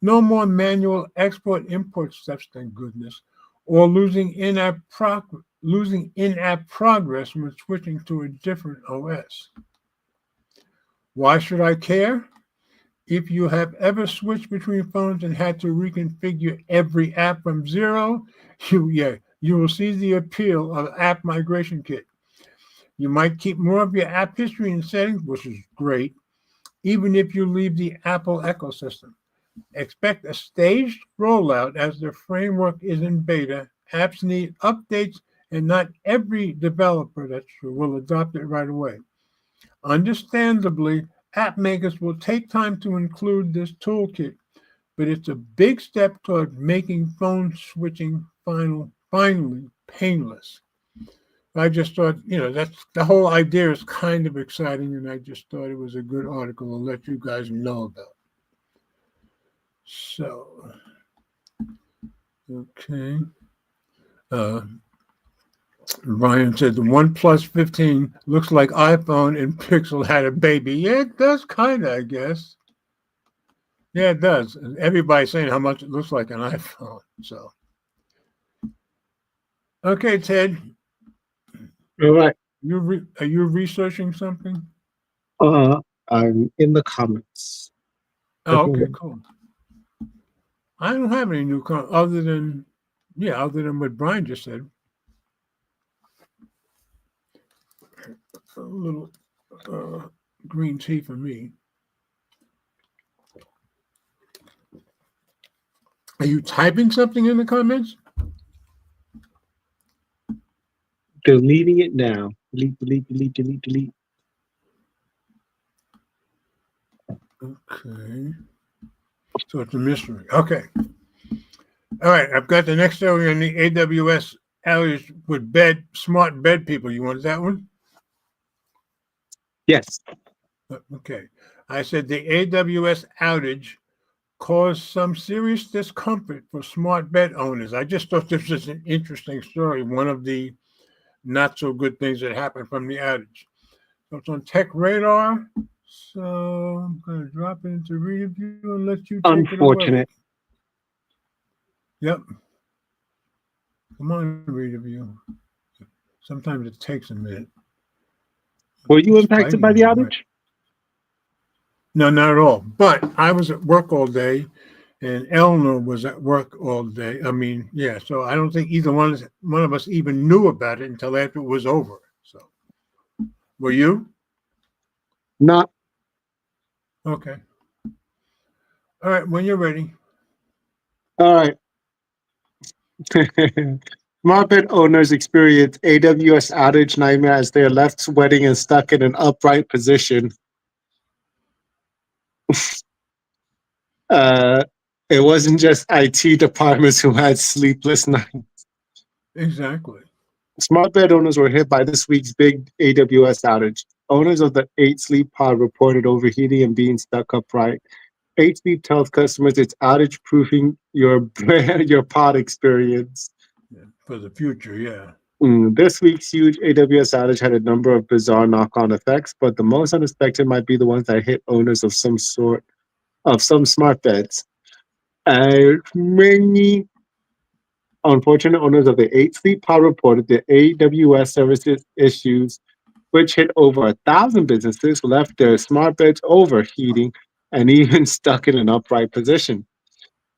No more manual export-import steps, thank goodness, or losing in-app progress when switching to a different OS. Why should I care? If you have ever switched between phones and had to reconfigure every app from zero, you will see the appeal of App Migration Kit. You might keep more of your app history and settings, which is great, even if you leave the Apple ecosystem. Expect a staged rollout as the framework is in beta. Apps need updates, and not every developer, that's true, will adopt it right away. Understandably, app makers will take time to include this toolkit, but it's a big step toward making phone switching finally painless. I just thought, that's the whole idea is kind of exciting, and I just thought it was a good article to let you guys know about. So, okay. Ryan said the OnePlus 15 looks like iPhone and Pixel had a baby. Yeah, it does kind of, I guess. Yeah, it does. And everybody's saying how much it looks like an iPhone. So, okay, Ted. All right. Are you researching something? I'm in the comments. Oh, okay, cool. I don't have any new comments other than what Brian just said. A little green tea for me. Are you typing something in the comments? Deleting it now. Delete. Okay. So it's a mystery. Okay. All right. I've got the next story on the AWS outage with smart bed people. You want that one? Yes. Okay. I said the AWS outage caused some serious discomfort for smart bed owners. I just thought this was an interesting story. One of the not so good things that happened from the outage. So it's on Tech Radar. So I'm going to drop it into review and let you take Unfortunate. it away. Yep. Come on, review. Sometimes it takes a minute. Were you impacted by the outage? Right. No, not at all. But I was at work all day, and Eleanor was at work all day. I mean, yeah. So I don't think either one of us even knew about it until after it was over. So, were you? Not. Okay. All right. When you're ready. All right. Smart bed owners experience AWS outage nightmare as they are left sweating and stuck in an upright position. It wasn't just IT departments who had sleepless nights. Exactly. Smart bed owners were hit by this week's big AWS outage. Owners of the 8 Sleep pod reported overheating and being stuck upright. 8 Sleep tells customers it's outage-proofing your pod experience. Yeah, for the future, yeah. This week's huge AWS outage had a number of bizarre knock-on effects, but the most unexpected might be the ones that hit owners of some smart beds. Many unfortunate owners of the 8 Sleep Pod reported the AWS services issues, which hit over 1,000 businesses, left their smart beds overheating and even stuck in an upright position.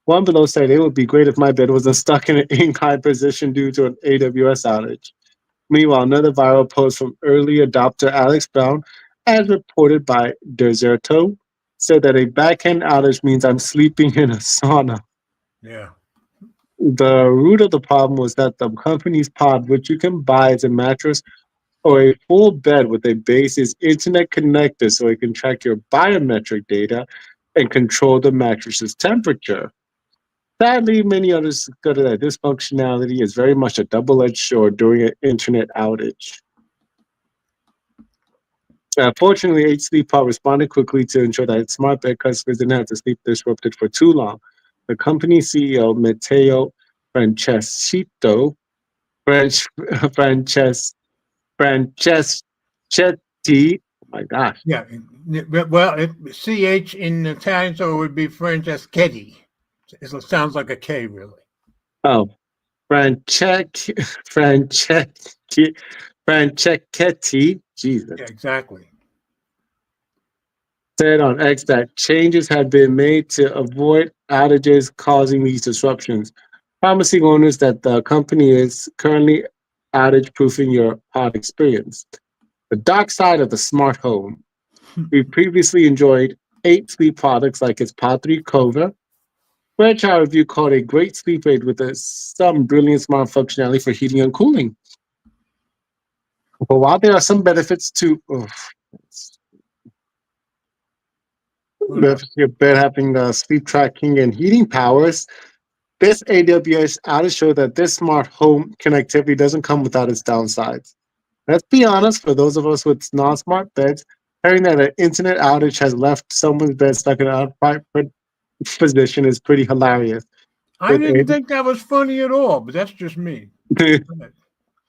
One below said it would be great if my bed wasn't stuck in an inclined position due to an AWS outage. Meanwhile, another viral post from early adopter Alex Brown, as reported by Deserto, said that a backend outage means I'm sleeping in a sauna. Yeah. The root of the problem was that the company's pod, which you can buy as a mattress or a full bed with a base, is internet connected so it can track your biometric data and control the mattress's temperature. Sadly, many others discovered that this functionality is very much a double-edged sword during an internet outage. Fortunately, HSleepPod responded quickly to ensure that smart bed customers didn't have to sleep disrupted for too long. The company CEO, Matteo Franceschetto, Franceschetti, oh my gosh. Yeah. Well, CH in Italian, so it would be Franceschetti. It sounds like a K, really. Oh, Franceschetti, Jesus. Yeah, exactly. Said on X that changes had been made to avoid outages causing these disruptions, promising owners that the company is currently outage proofing your pod experience. The dark side of the smart home. We previously enjoyed 8 sleep products like its Pod 3 Cova, which our review called a great sleep aid with some brilliant smart functionality for heating and cooling. But while there are some benefits to your bed having the sleep tracking and heating powers, this AWS outage showed that this smart home connectivity doesn't come without its downsides. Let's be honest, for those of us with non-smart beds, hearing that an internet outage has left someone's bed stuck in an upright position is pretty hilarious. I didn't think that was funny at all, but that's just me. But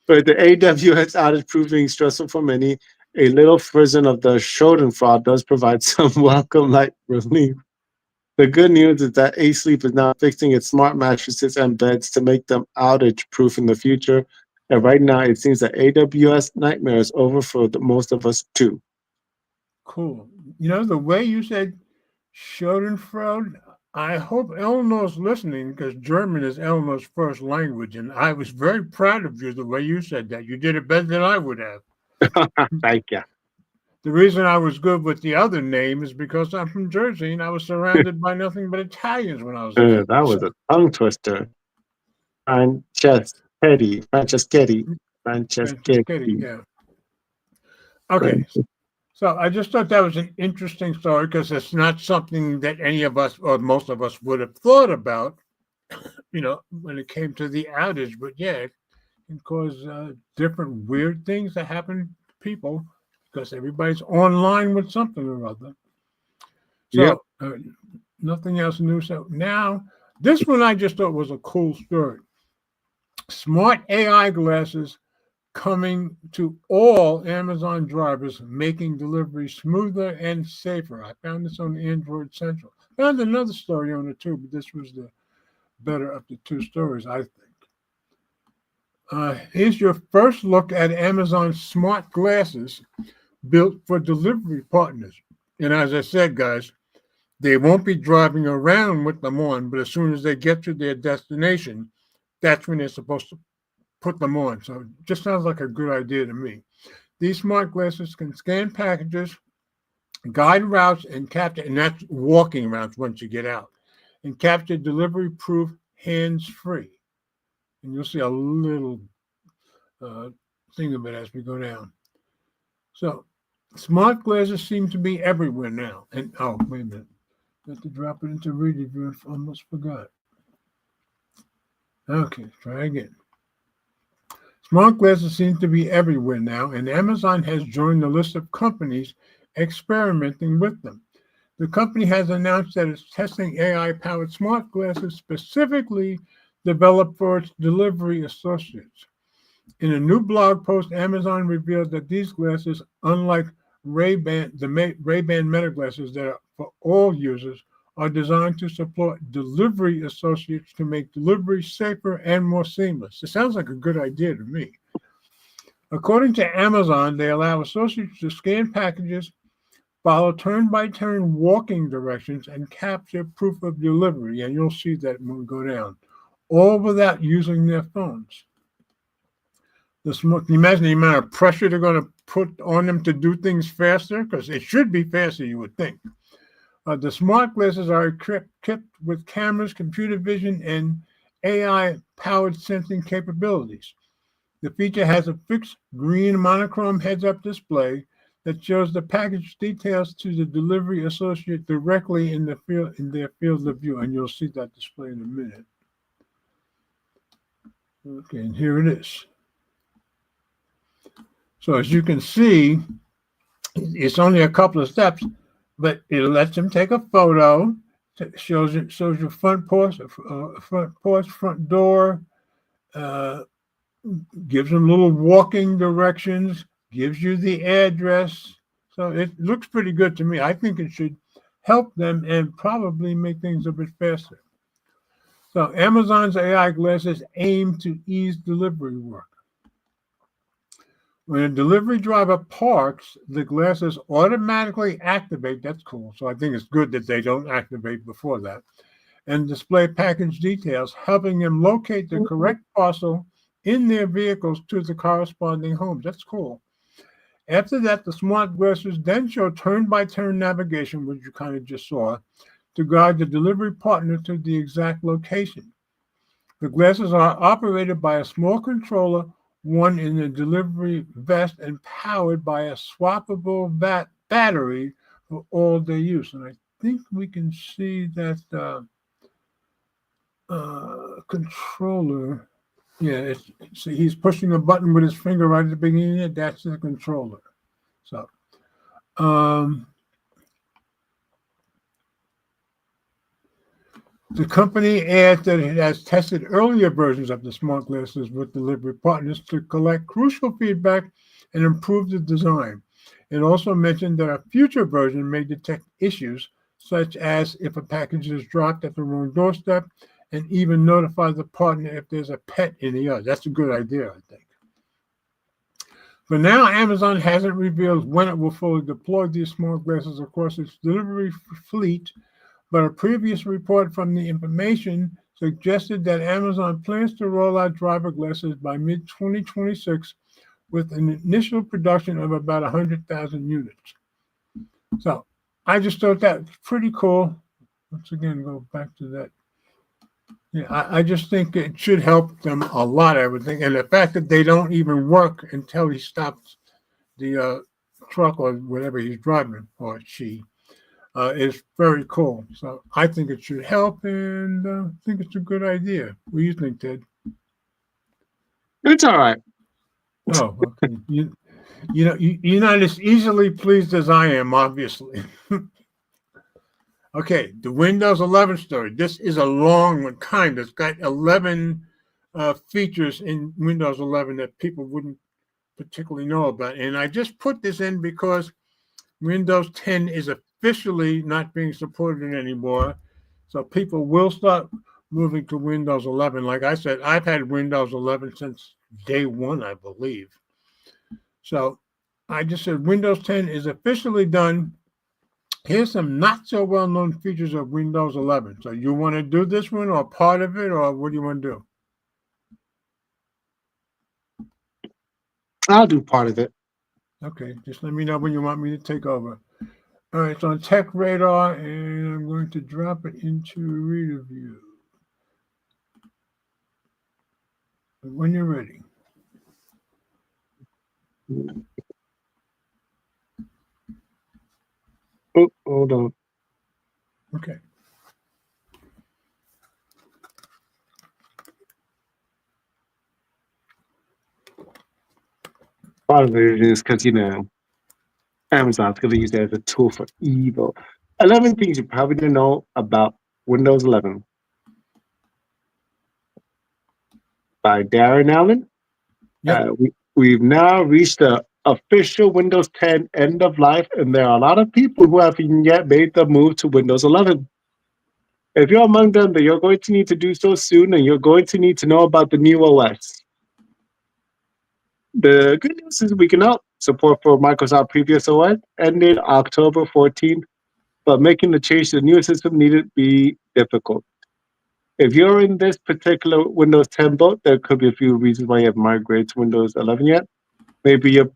the AWS outage proving stressful for many, a little version of the Schadenfreude does provide some welcome light relief. The good news is that A-Sleep is now fixing its smart mattresses and beds to make them outage-proof in the future. And right now, it seems that AWS nightmare is over for most of us, too. Cool. You know, the way you said Schadenfreude, I hope Eleanor's listening because German is Eleanor's first language. And I was very proud of you the way you said that. You did it better than I would have. Thank you. The reason I was good with the other name is because I'm from Jersey and I was surrounded by nothing but Italians when I was a kid. That was a tongue twister. Franceschetti. Yeah. Okay. So I just thought that was an interesting story because it's not something that any of us or most of us would have thought about, you know, when it came to the outage. But yeah, it can cause different weird things that happen to people because everybody's online with something or other. So nothing else new. So now this one I just thought was a cool story. Smart AI glasses coming to all Amazon drivers, making delivery smoother and safer. I found this on Android Central. Found another story on it too, but this was the better of the two stories, I think. Here's your first look at Amazon's smart glasses built for delivery partners. And as I said, guys, they won't be driving around with them on, but as soon as they get to their destination, that's when they're supposed to put them on. So it just sounds like a good idea to me. These smart glasses can scan packages, guide routes, and capture, and that's walking routes once you get out, and capture delivery-proof hands-free. And you'll see a little thing of it as we go down. So smart glasses seem to be everywhere now. And oh, wait a minute. I have to drop it into read view. I almost forgot. Okay, try again. Smart glasses seem to be everywhere now, and Amazon has joined the list of companies experimenting with them. The company has announced that it's testing AI-powered smart glasses specifically developed for its delivery associates. In a new blog post, Amazon revealed that these glasses, unlike Ray-Ban, Ray-Ban Meta glasses that are for all users, are designed to support delivery associates to make delivery safer and more seamless. It sounds like a good idea to me. According to Amazon, they allow associates to scan packages, follow turn-by-turn walking directions, and capture proof of delivery. And you'll see that when we go down, all without using their phones. Can you imagine the amount of pressure they're going to put on them to do things faster? Because it should be faster, you would think. The smart glasses are equipped with cameras, computer vision, and AI-powered sensing capabilities. The feature has a fixed green monochrome heads-up display that shows the package details to the delivery associate directly in their field of view, and you'll see that display in a minute. Okay, and here it is. So as you can see, it's only a couple of steps, but it lets them take a photo. Shows your front porch, front door. Gives them little walking directions. Gives you the address. So it looks pretty good to me. I think it should help them and probably make things a bit faster. So Amazon's AI glasses aim to ease delivery work. When a delivery driver parks, the glasses automatically activate. That's cool. So I think it's good that they don't activate before that. And display package details, helping them locate the correct parcel in their vehicles to the corresponding homes. That's cool. After that, the smart glasses then show turn-by-turn navigation, which you kind of just saw, to guide the delivery partner to the exact location. The glasses are operated by a small controller, one in the delivery vest, and powered by a swappable battery for all their use. And I think we can see that controller. Yeah, see, he's pushing a button with his finger right at the beginning there. That's the controller. So, the company adds that it has tested earlier versions of the smart glasses with delivery partners to collect crucial feedback and improve the design. It also mentioned that a future version may detect issues such as if a package is dropped at the wrong doorstep, and even notify the partner if there's a pet in the yard. That's a good idea, I think. For now, Amazon hasn't revealed when it will fully deploy these smart glasses across its delivery fleet, but a previous report from The Information suggested that Amazon plans to roll out driver glasses by mid-2026 with an initial production of about 100,000 units. So I just thought that was pretty cool. Once again, go back to that. Yeah, I just think it should help them a lot, I would think. And the fact that they don't even work until he stops the truck or whatever he's driving, or she, is very cool. So I think it should help, and I think it's a good idea. What do you think, Ted? It's all right. Oh, okay. You're not as easily pleased as I am, obviously. Okay, the Windows 11 story. This is a long one, kind of. It's got 11 features in Windows 11 that people wouldn't particularly know about. And I just put this in because Windows 10 is officially not being supported anymore. So people will start moving to Windows 11. Like I said, I've had Windows 11 since day one, I believe. So I just said Windows 10 is officially done. Here's some not so well-known features of Windows 11. So you want to do this one or part of it, or what do you want to do? I'll do part of it. Okay, just let me know when you want me to take over. All right, it's on Tech Radar, and I'm going to drop it into Reader View. When you're ready. Oh, hold on. Okay. Part of it is because, Amazon's going to use that as a tool for evil. 11 things you probably didn't know about Windows 11 by Darren Allen. Yep. We've now reached the official Windows 10 end of life, and there are a lot of people who haven't yet made the move to Windows 11. If you're among them, then you're going to need to do so soon, and you're going to need to know about the new OS. The good news is we can help. Support for Microsoft previous OS ended October 14th, but making the change to the new system needed be difficult. If you're in this particular Windows 10 boat, there could be a few reasons why you haven't migrated to Windows 11 yet. Maybe your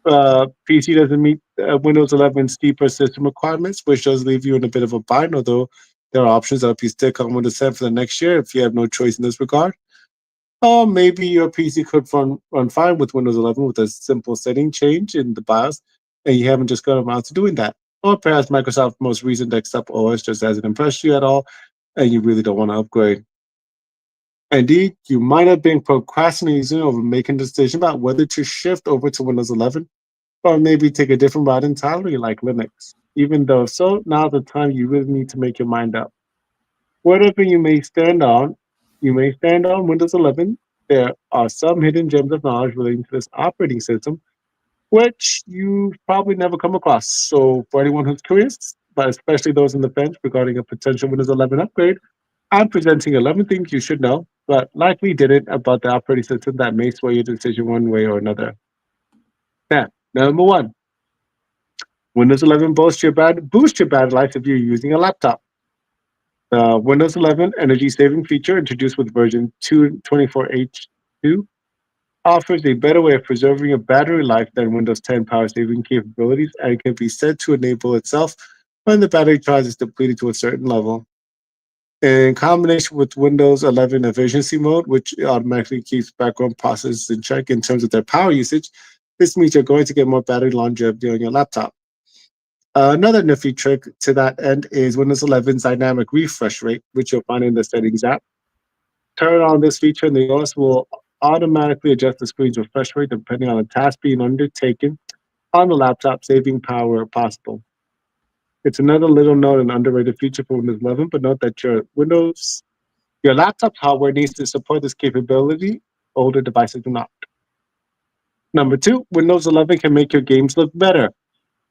PC doesn't meet Windows 11's steeper system requirements, which does leave you in a bit of a bind, although there are options that help you stick on Windows 10 for the next year if you have no choice in this regard. Or maybe your PC could run fine with Windows 11 with a simple setting change in the BIOS, and you haven't just got around to doing that. Or perhaps Microsoft's most recent desktop OS just hasn't impressed you at all, and you really don't want to upgrade. Indeed, you might have been procrastinating over making a decision about whether to shift over to Windows 11, or maybe take a different route entirely like Linux. Even though so, now's the time you really need to make your mind up. Whatever you may stand on Windows 11. There are some hidden gems of knowledge relating to this operating system, which you've probably never come across. So for anyone who's curious, but especially those on the fence regarding a potential Windows 11 upgrade, I'm presenting 11 things you should know, but likely didn't about the operating system that may sway your decision one way or another. Now, number 1, Windows 11 boosts your battery life if you're using a laptop. The Windows 11 energy saving feature introduced with version 2.24H2 offers a better way of preserving your battery life than Windows 10 power saving capabilities, and can be said to enable itself when the battery charge is depleted to a certain level. In combination with Windows 11 efficiency mode, which automatically keeps background processes in check in terms of their power usage, this means you're going to get more battery longevity on your laptop. Another nifty trick to that end is Windows 11's dynamic refresh rate, which you'll find in the settings app. Turn on this feature and the OS will automatically adjust the screen's refresh rate depending on the task being undertaken on the laptop, saving power where possible. It's another little known and underrated feature for Windows 11, but note that your laptop's hardware needs to support this capability. Older devices do not. Number 2, Windows 11 can make your games look better.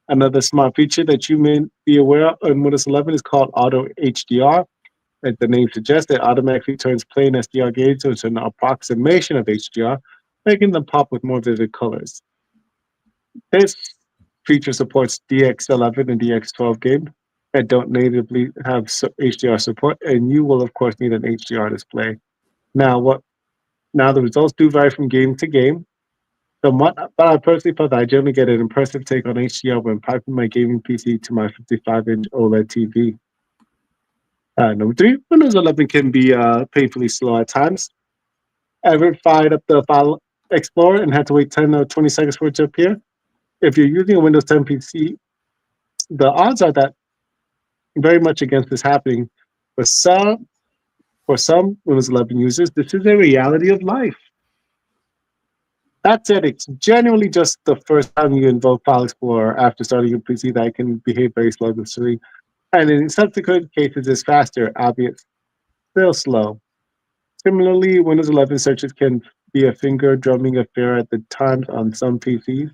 Another smart feature that you may be aware of in Windows 11 is called Auto HDR. As the name suggests, it automatically turns plain SDR games into an approximation of HDR, making them pop with more vivid colors. This feature supports DX11 and DX12 games that don't natively have HDR support, and you will, of course, need an HDR display. Now, the results do vary from game to game, somewhat, but I personally felt that I generally get an impressive take on HDR when piping my gaming PC to my 55-inch OLED TV. Number 3, Windows 11 can be painfully slow at times. Ever fired up the File Explorer and had to wait 10 or 20 seconds for it to appear? If you're using a Windows 10 PC, the odds are that very much against this happening. For some Windows 11 users, this is a reality of life. That said, it's generally just the first time you invoke File Explorer after starting your PC that it can behave very slugishly, and in subsequent cases is faster, albeit still slow. Similarly, Windows 11 searches can be a finger-drumming affair at the times on some PCs.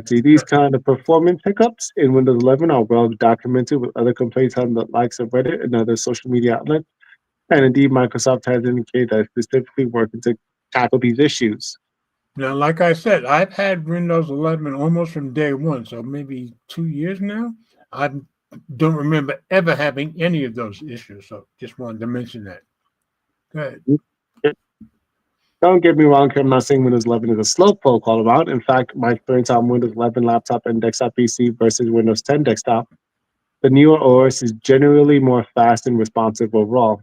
These kind of performance hiccups in Windows 11 are well documented, with other complaints on the likes of Reddit and other social media outlets, and indeed Microsoft has indicated that it's specifically working to tackle these issues. Now, like I said, I've had Windows 11 almost from day one, so maybe 2 years now. I don't remember ever having any of those issues, so just wanted to mention that. Go ahead. Don't get me wrong here, I'm not saying Windows 11 is a slow protocol about. In fact, my experience on Windows 11 laptop and desktop PC versus Windows 10 desktop, the newer OS is generally more fast and responsive overall.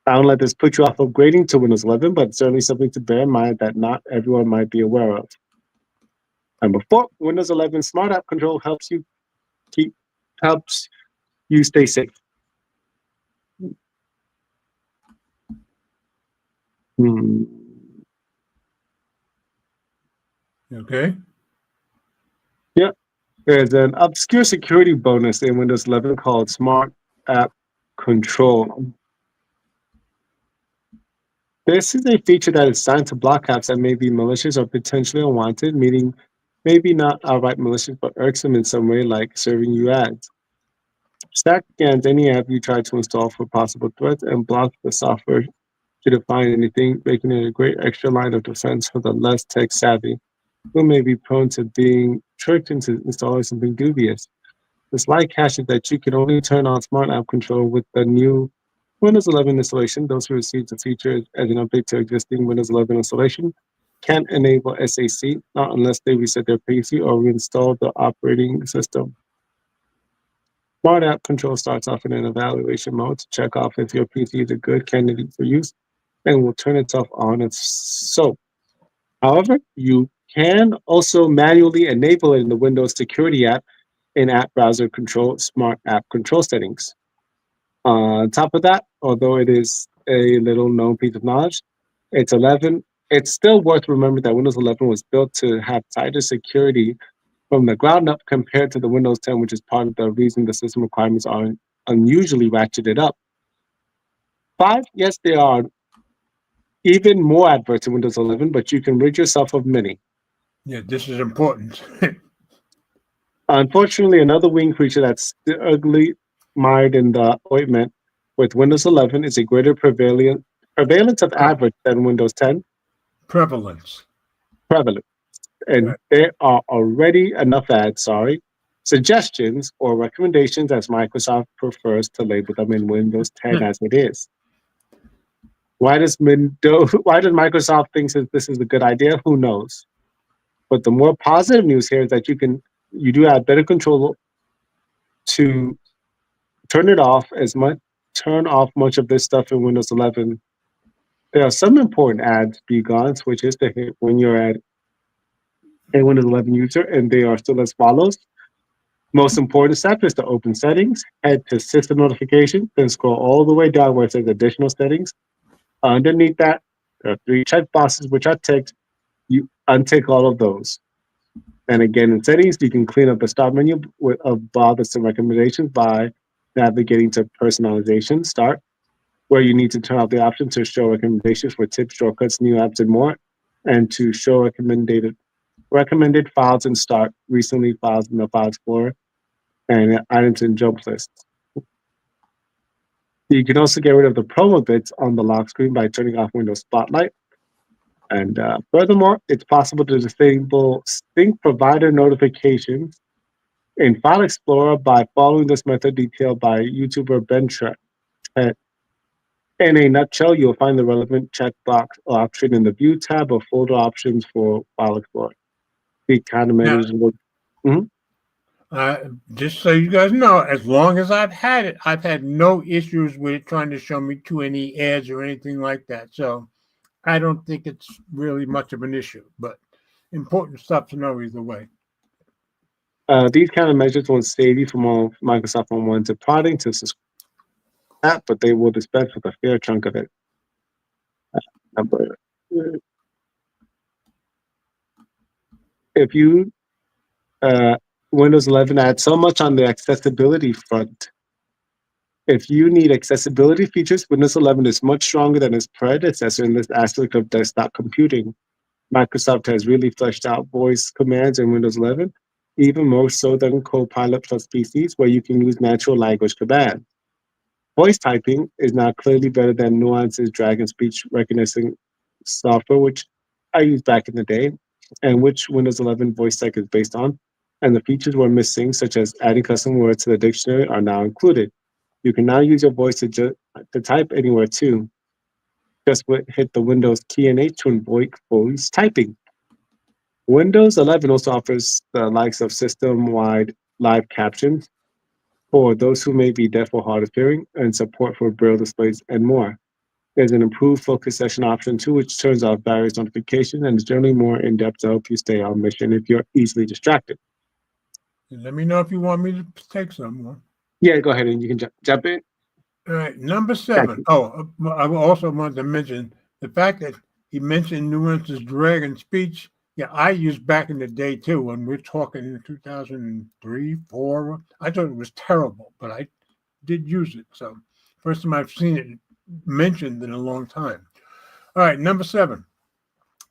I don't let this put you off upgrading to Windows 11, but it's certainly something to bear in mind that not everyone might be aware of. Number 4, Windows 11 Smart App Control helps you stay safe. Okay. Yeah, there's an obscure security bonus in Windows 11 called Smart App Control. This is a feature that is designed to block apps that may be malicious or potentially unwanted, meaning maybe not outright malicious, but irksome in some way, like serving you ads. Stack scans any app you try to install for possible threats and blocks the software to find anything, making it a great extra line of defense for the less tech savvy who may be prone to being tricked into installing something dubious. The slide caches that you can only turn on Smart App Control with the new Windows 11 installation. Those who receive the feature as an update to existing Windows 11 installation can't enable SAC, not unless they reset their PC or reinstall the operating system. Smart App Control starts off in an evaluation mode to check off if your PC is a good candidate for use and will turn itself on if so. However, you can also manually enable it in the Windows Security app in App Browser Control Smart App Control settings. On top of that, although it is a little known piece of knowledge, it's still worth remembering that Windows 11 was built to have tighter security from the ground up compared to the Windows 10, which is part of the reason the system requirements are unusually ratcheted up. 5, yes, there are even more adverts in Windows 11, but you can rid yourself of many. Yeah, this is important. Unfortunately, another winged creature that's ugly mired in the ointment with Windows 11 is a greater prevalence of adverts than Windows 10. Prevalence. And Right. there are already enough ads, suggestions or recommendations, as Microsoft prefers to label them in Windows 10 as it is. Why does Microsoft think that this is a good idea? Who knows? But the more positive news here is that you do have better control to turn off much of this stuff in Windows 11. There are some important ads be gone, switches to hit when you're at a Windows 11 user, and they are still as follows. Most important step is to open settings, head to system notification, then scroll all the way down where it says additional settings. Underneath that, there are 3 checkboxes which are ticked. You untick all of those. And again, in settings, you can clean up the start menu of bothersome recommendations by navigating to personalization, start, where you need to turn off the option to show recommendations for tips, shortcuts, new apps, and more, and to show recommended files and start recently files in the File Explorer and items in jump lists. You can also get rid of the promo bits on the lock screen by turning off Windows Spotlight. And furthermore, it's possible to disable sync provider notifications in File Explorer by following this method detailed by YouTuber Ben Trett. In a nutshell, you'll find the relevant checkbox option in the View tab of Folder Options for File Explorer. The countermeasures Just so you guys know, as long as I've had it, I've had no issues with it trying to show me too any ads or anything like that. So I don't think it's really much of an issue, but important stuff to know either way. These countermeasures won't save you from all Microsoft unwanted prodding to subscribe, but they will dispense with a fair chunk of it. If you Windows 11 adds so much on the accessibility front. If you need accessibility features, Windows 11 is much stronger than its predecessor in this aspect of desktop computing. Microsoft has really fleshed out voice commands in Windows 11, even more so than Copilot plus PCs, where you can use natural language commands. Voice typing is now clearly better than Nuance's Dragon speech recognition software, which I used back in the day, and which Windows 11 voice tech is based on. And the features we're missing, such as adding custom words to the dictionary, are now included. You can now use your voice to type anywhere too. Just hit the Windows key and H to invoke voice typing. Windows 11 also offers the likes of system-wide live captions for those who may be deaf or hard of hearing, and support for braille displays and more. There's an improved focus session option too, which turns off various notifications and is generally more in-depth to help you stay on mission if you're easily distracted. Let me know if you want me to take some more. Yeah, go ahead and you can jump in. All right, number 7. Oh, I also wanted to mention the fact that he mentioned Nuance's Dragon speech. Yeah, I used back in the day too, when we're talking in 2003, 4. I thought it was terrible, but I did use it. So first time I've seen it mentioned in a long time. All right, number 7.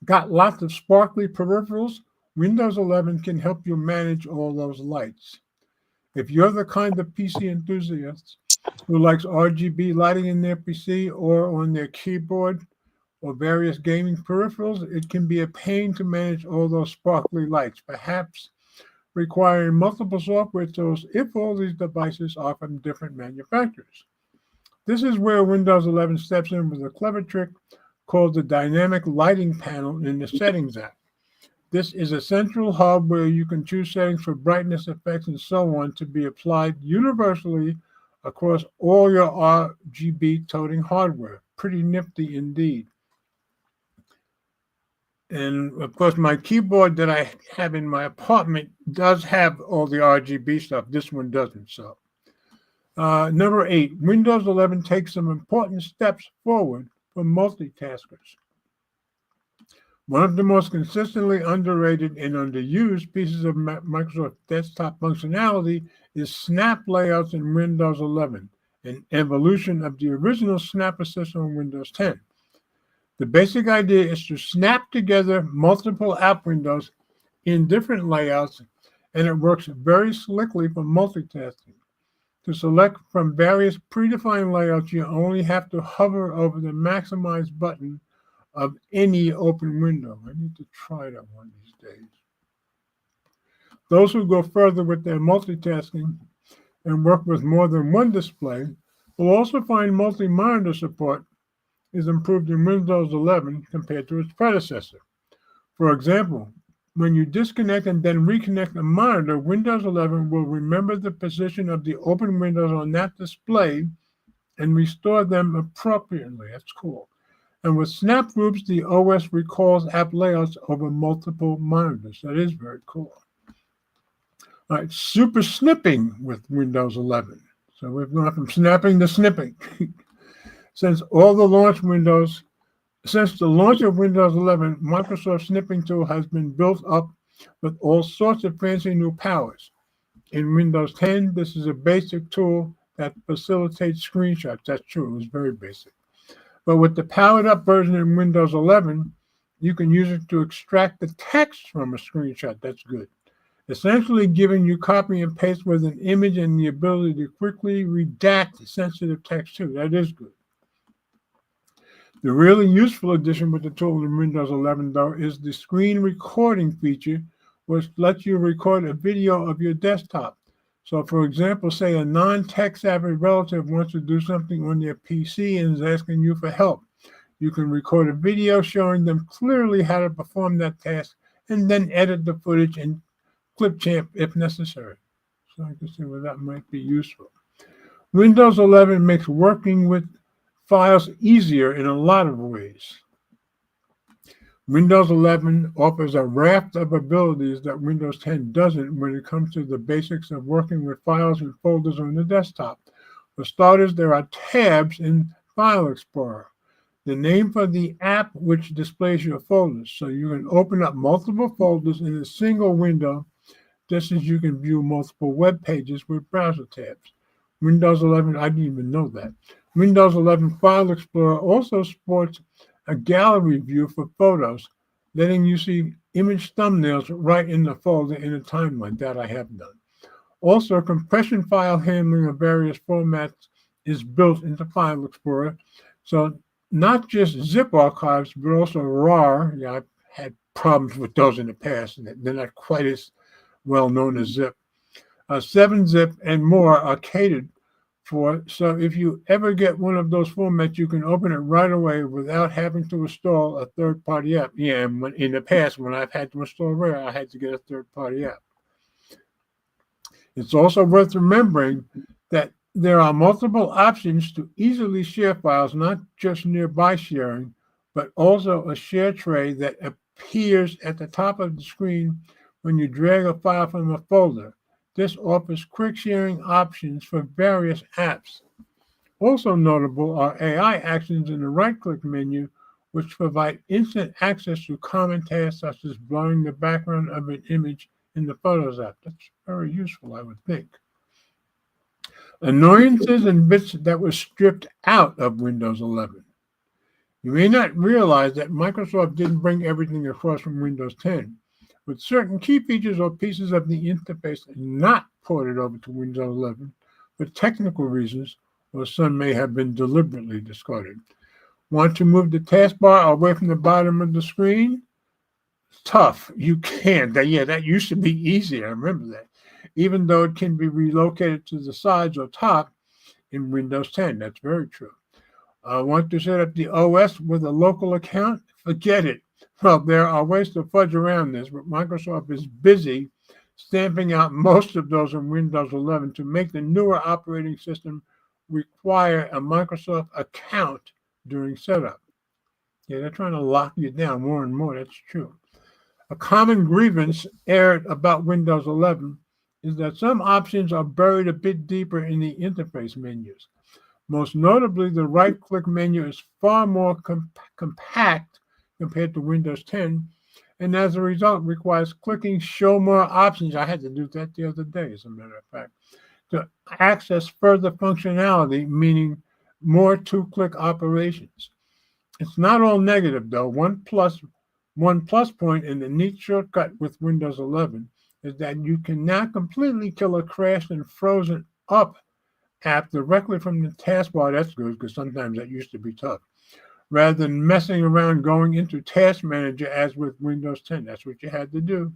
Got lots of sparkly peripherals? Windows 11 can help you manage all those lights. If you're the kind of PC enthusiast who likes RGB lighting in their PC or on their keyboard or various gaming peripherals, it can be a pain to manage all those sparkly lights, perhaps requiring multiple software tools if all these devices are from different manufacturers. This is where Windows 11 steps in with a clever trick called the Dynamic Lighting Panel in the Settings app. This is a central hub where you can choose settings for brightness, effects, and so on to be applied universally across all your RGB toting hardware. Pretty nifty indeed. And of course, my keyboard that I have in my apartment does have all the RGB stuff. This one doesn't. So, number 8, Windows 11 takes some important steps forward for multitaskers. One of the most consistently underrated and underused pieces of Microsoft desktop functionality is Snap layouts in Windows 11, an evolution of the original Snap Assist on Windows 10. The basic idea is to snap together multiple app windows in different layouts, and it works very slickly for multitasking. To select from various predefined layouts, you only have to hover over the Maximize button of any open window. I need to try that one these days. Those who go further with their multitasking and work with more than one display will also find multi-monitor support is improved in Windows 11 compared to its predecessor. For example, when you disconnect and then reconnect a monitor, Windows 11 will remember the position of the open windows on that display and restore them appropriately. That's cool. And with Snap Groups, the OS recalls app layouts over multiple monitors. That is very cool. All right, super snipping with Windows 11. So we've gone from snapping to snipping. Since the launch of Windows 11, Microsoft Snipping Tool has been built up with all sorts of fancy new powers. In Windows 10, this is a basic tool that facilitates screenshots. That's true, it's very basic. But with the powered up version in Windows 11, you can use it to extract the text from a screenshot. That's good. Essentially giving you copy and paste with an image and the ability to quickly redact sensitive text too. That is good. The really useful addition with the tool in Windows 11, though, is the screen recording feature, which lets you record a video of your desktop. So, for example, say a non-tech-savvy relative wants to do something on their PC and is asking you for help. You can record a video showing them clearly how to perform that task and then edit the footage in Clipchamp if necessary. So I can see where that might be useful. Windows 11 makes working with files easier in a lot of ways. Windows 11 offers a raft of abilities that Windows 10 doesn't when it comes to the basics of working with files and folders on the desktop. For starters, there are tabs in File Explorer, the name for the app which displays your folders. So you can open up multiple folders in a single window, just as you can view multiple web pages with browser tabs. Windows 11, I didn't even know that. Windows 11 File Explorer also supports a gallery view for photos, letting you see image thumbnails right in the folder in a timeline. That I have done. Also, compression file handling of various formats is built into File Explorer. So not just zip archives, but also RAR. Yeah, I've had problems with those in the past, and they're not quite as well known as zip. 7-zip and more are catered for. So if you ever get one of those formats, you can open it right away without having to install a third-party app. Yeah, and in the past, when I've had to install RAR, I had to get a third-party app. It's also worth remembering that there are multiple options to easily share files, not just nearby sharing, but also a share tray that appears at the top of the screen when you drag a file from a folder. This offers quick sharing options for various apps. Also notable are AI actions in the right-click menu, which provide instant access to common tasks such as blurring the background of an image in the Photos app. That's very useful, I would think. Annoyances and bits that were stripped out of Windows 11. You may not realize that Microsoft didn't bring everything across from Windows 10, with certain key features or pieces of the interface not ported over to Windows 11 for technical reasons, or some may have been deliberately discarded. Want to move the taskbar away from the bottom of the screen? Tough. You can't. That used to be easy. I remember that. Even though it can be relocated to the sides or top in Windows 10. That's very true. Want to set up the OS with a local account? Forget it. Well, there are ways to fudge around this, but Microsoft is busy stamping out most of those in Windows 11 to make the newer operating system require a Microsoft account during setup. Yeah, they're trying to lock you down more and more. That's true. A common grievance aired about Windows 11 is that some options are buried a bit deeper in the interface menus. Most notably, the right-click menu is far more compact compared to Windows 10, and as a result requires clicking Show More Options. I had to do that the other day, as a matter of fact, to access further functionality, meaning more two-click operations. It's not all negative, though. One plus point in the neat shortcut with Windows 11 is that you can now completely kill a crashed and frozen up app directly from the taskbar. That's good, because sometimes that used to be tough, rather than messing around going into Task Manager as with Windows 10. That's what you had to do.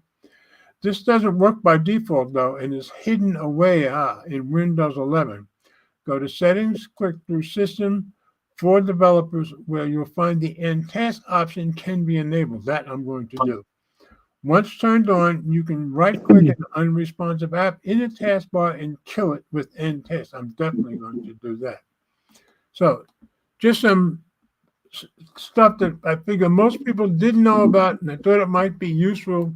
This doesn't work by default, though, and is hidden away in Windows 11. Go to Settings, click through System for Developers, where you'll find the End Task option can be enabled. That I'm going to do. Once turned on, you can right-click an unresponsive app in the taskbar and kill it with End Task. I'm definitely going to do that. So just some stuff that I figure most people didn't know about, and I thought it might be useful.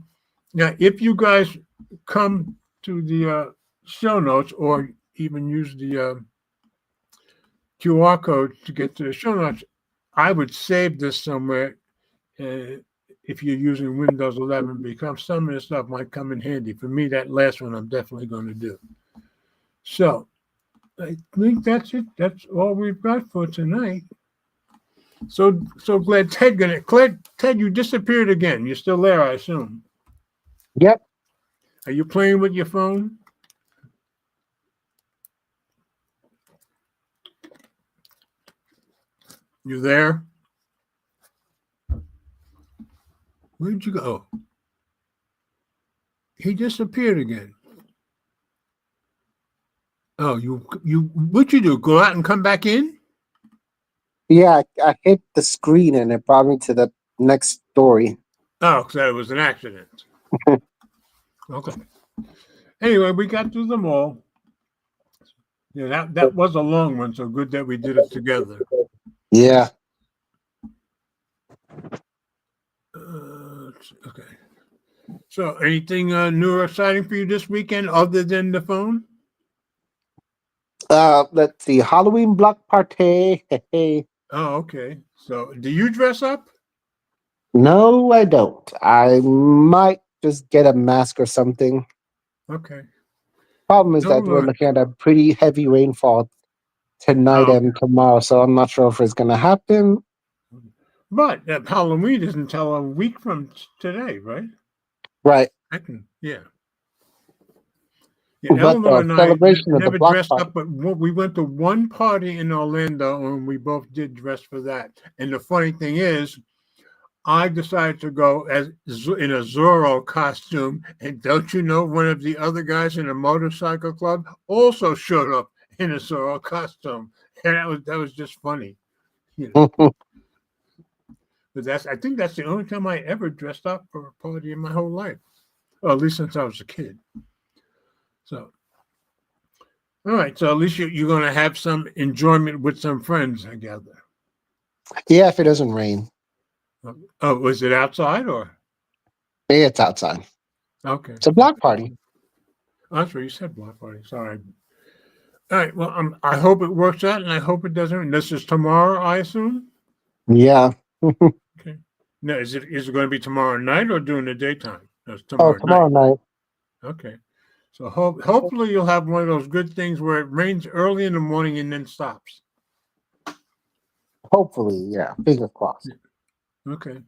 Now, if you guys come to the show notes or even use the QR code to get to the show notes, I would save this somewhere if you're using Windows 11, because some of this stuff might come in handy. For me, that last one I'm definitely going to do. So I think that's it. That's all we've got for tonight. So glad Ted, you disappeared again. You're still there, I assume. Yep. Are you playing with your phone? You there? Where'd you go? He disappeared again. Oh, you what'd you do? Go out and come back in? Yeah, I hit the screen and it brought me to the next story. Oh, so it was an accident. Okay. Anyway, we got through them all. Yeah, that was a long one, so good that we did it together. Yeah. Okay. So anything new or exciting for you this weekend other than the phone? Let's see. Halloween block party. Oh, okay. So do you dress up? No, I don't. I might just get a mask or something. Okay. Problem is that No, we're looking at a pretty heavy rainfall tonight and tomorrow, so I'm not sure if it's going to happen. But Halloween isn't until a week from today, right? Right. Yeah. But Eleanor and I celebration of never the block dressed party. up, but we went to one party in Orlando and we both did dress for that. And the funny thing is, I decided to go in a Zorro costume, and don't you know, one of the other guys in the motorcycle club also showed up in a Zorro costume, and that was just funny. You know? But I think that's the only time I ever dressed up for a party in my whole life, or at least since I was a kid. So, all right. So at least you're going to have some enjoyment with some friends, I gather. Yeah, if it doesn't rain. Oh, was it outside or? Yeah, it's outside. Okay. It's a block party. Oh, that's what you said, block party. Sorry. All right. Well, I hope it works out, and I hope it doesn't rain. This is tomorrow, I assume? Yeah. Okay. Now, is it going to be tomorrow night or during the daytime? No, it's tomorrow night. Okay. So hopefully you'll have one of those good things where it rains early in the morning and then stops. Hopefully, yeah. Fingers crossed. Okay.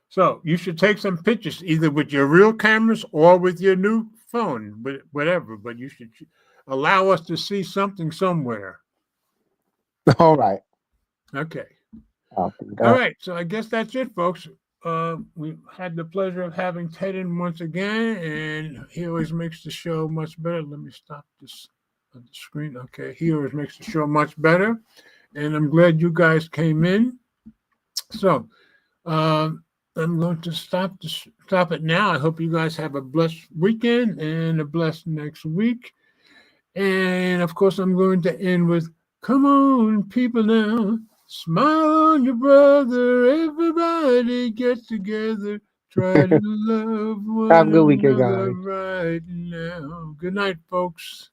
So you should take some pictures either with your real cameras or with your new phone, but whatever. But you should allow us to see something somewhere. All right. Okay. I'll do that. All right. So I guess that's it, folks. We had the pleasure of having Ted in once again, and he always makes the show much better. Let me stop this on the screen. Okay. He always makes the show much better, and I'm glad you guys came in. So, I'm going to stop it now. I hope you guys have a blessed weekend and a blessed next week. And of course, I'm going to end with, come on, people now, smile on your brother. Everybody get together. Try to love one Have a good weekend, another guys. right now. Good night, folks.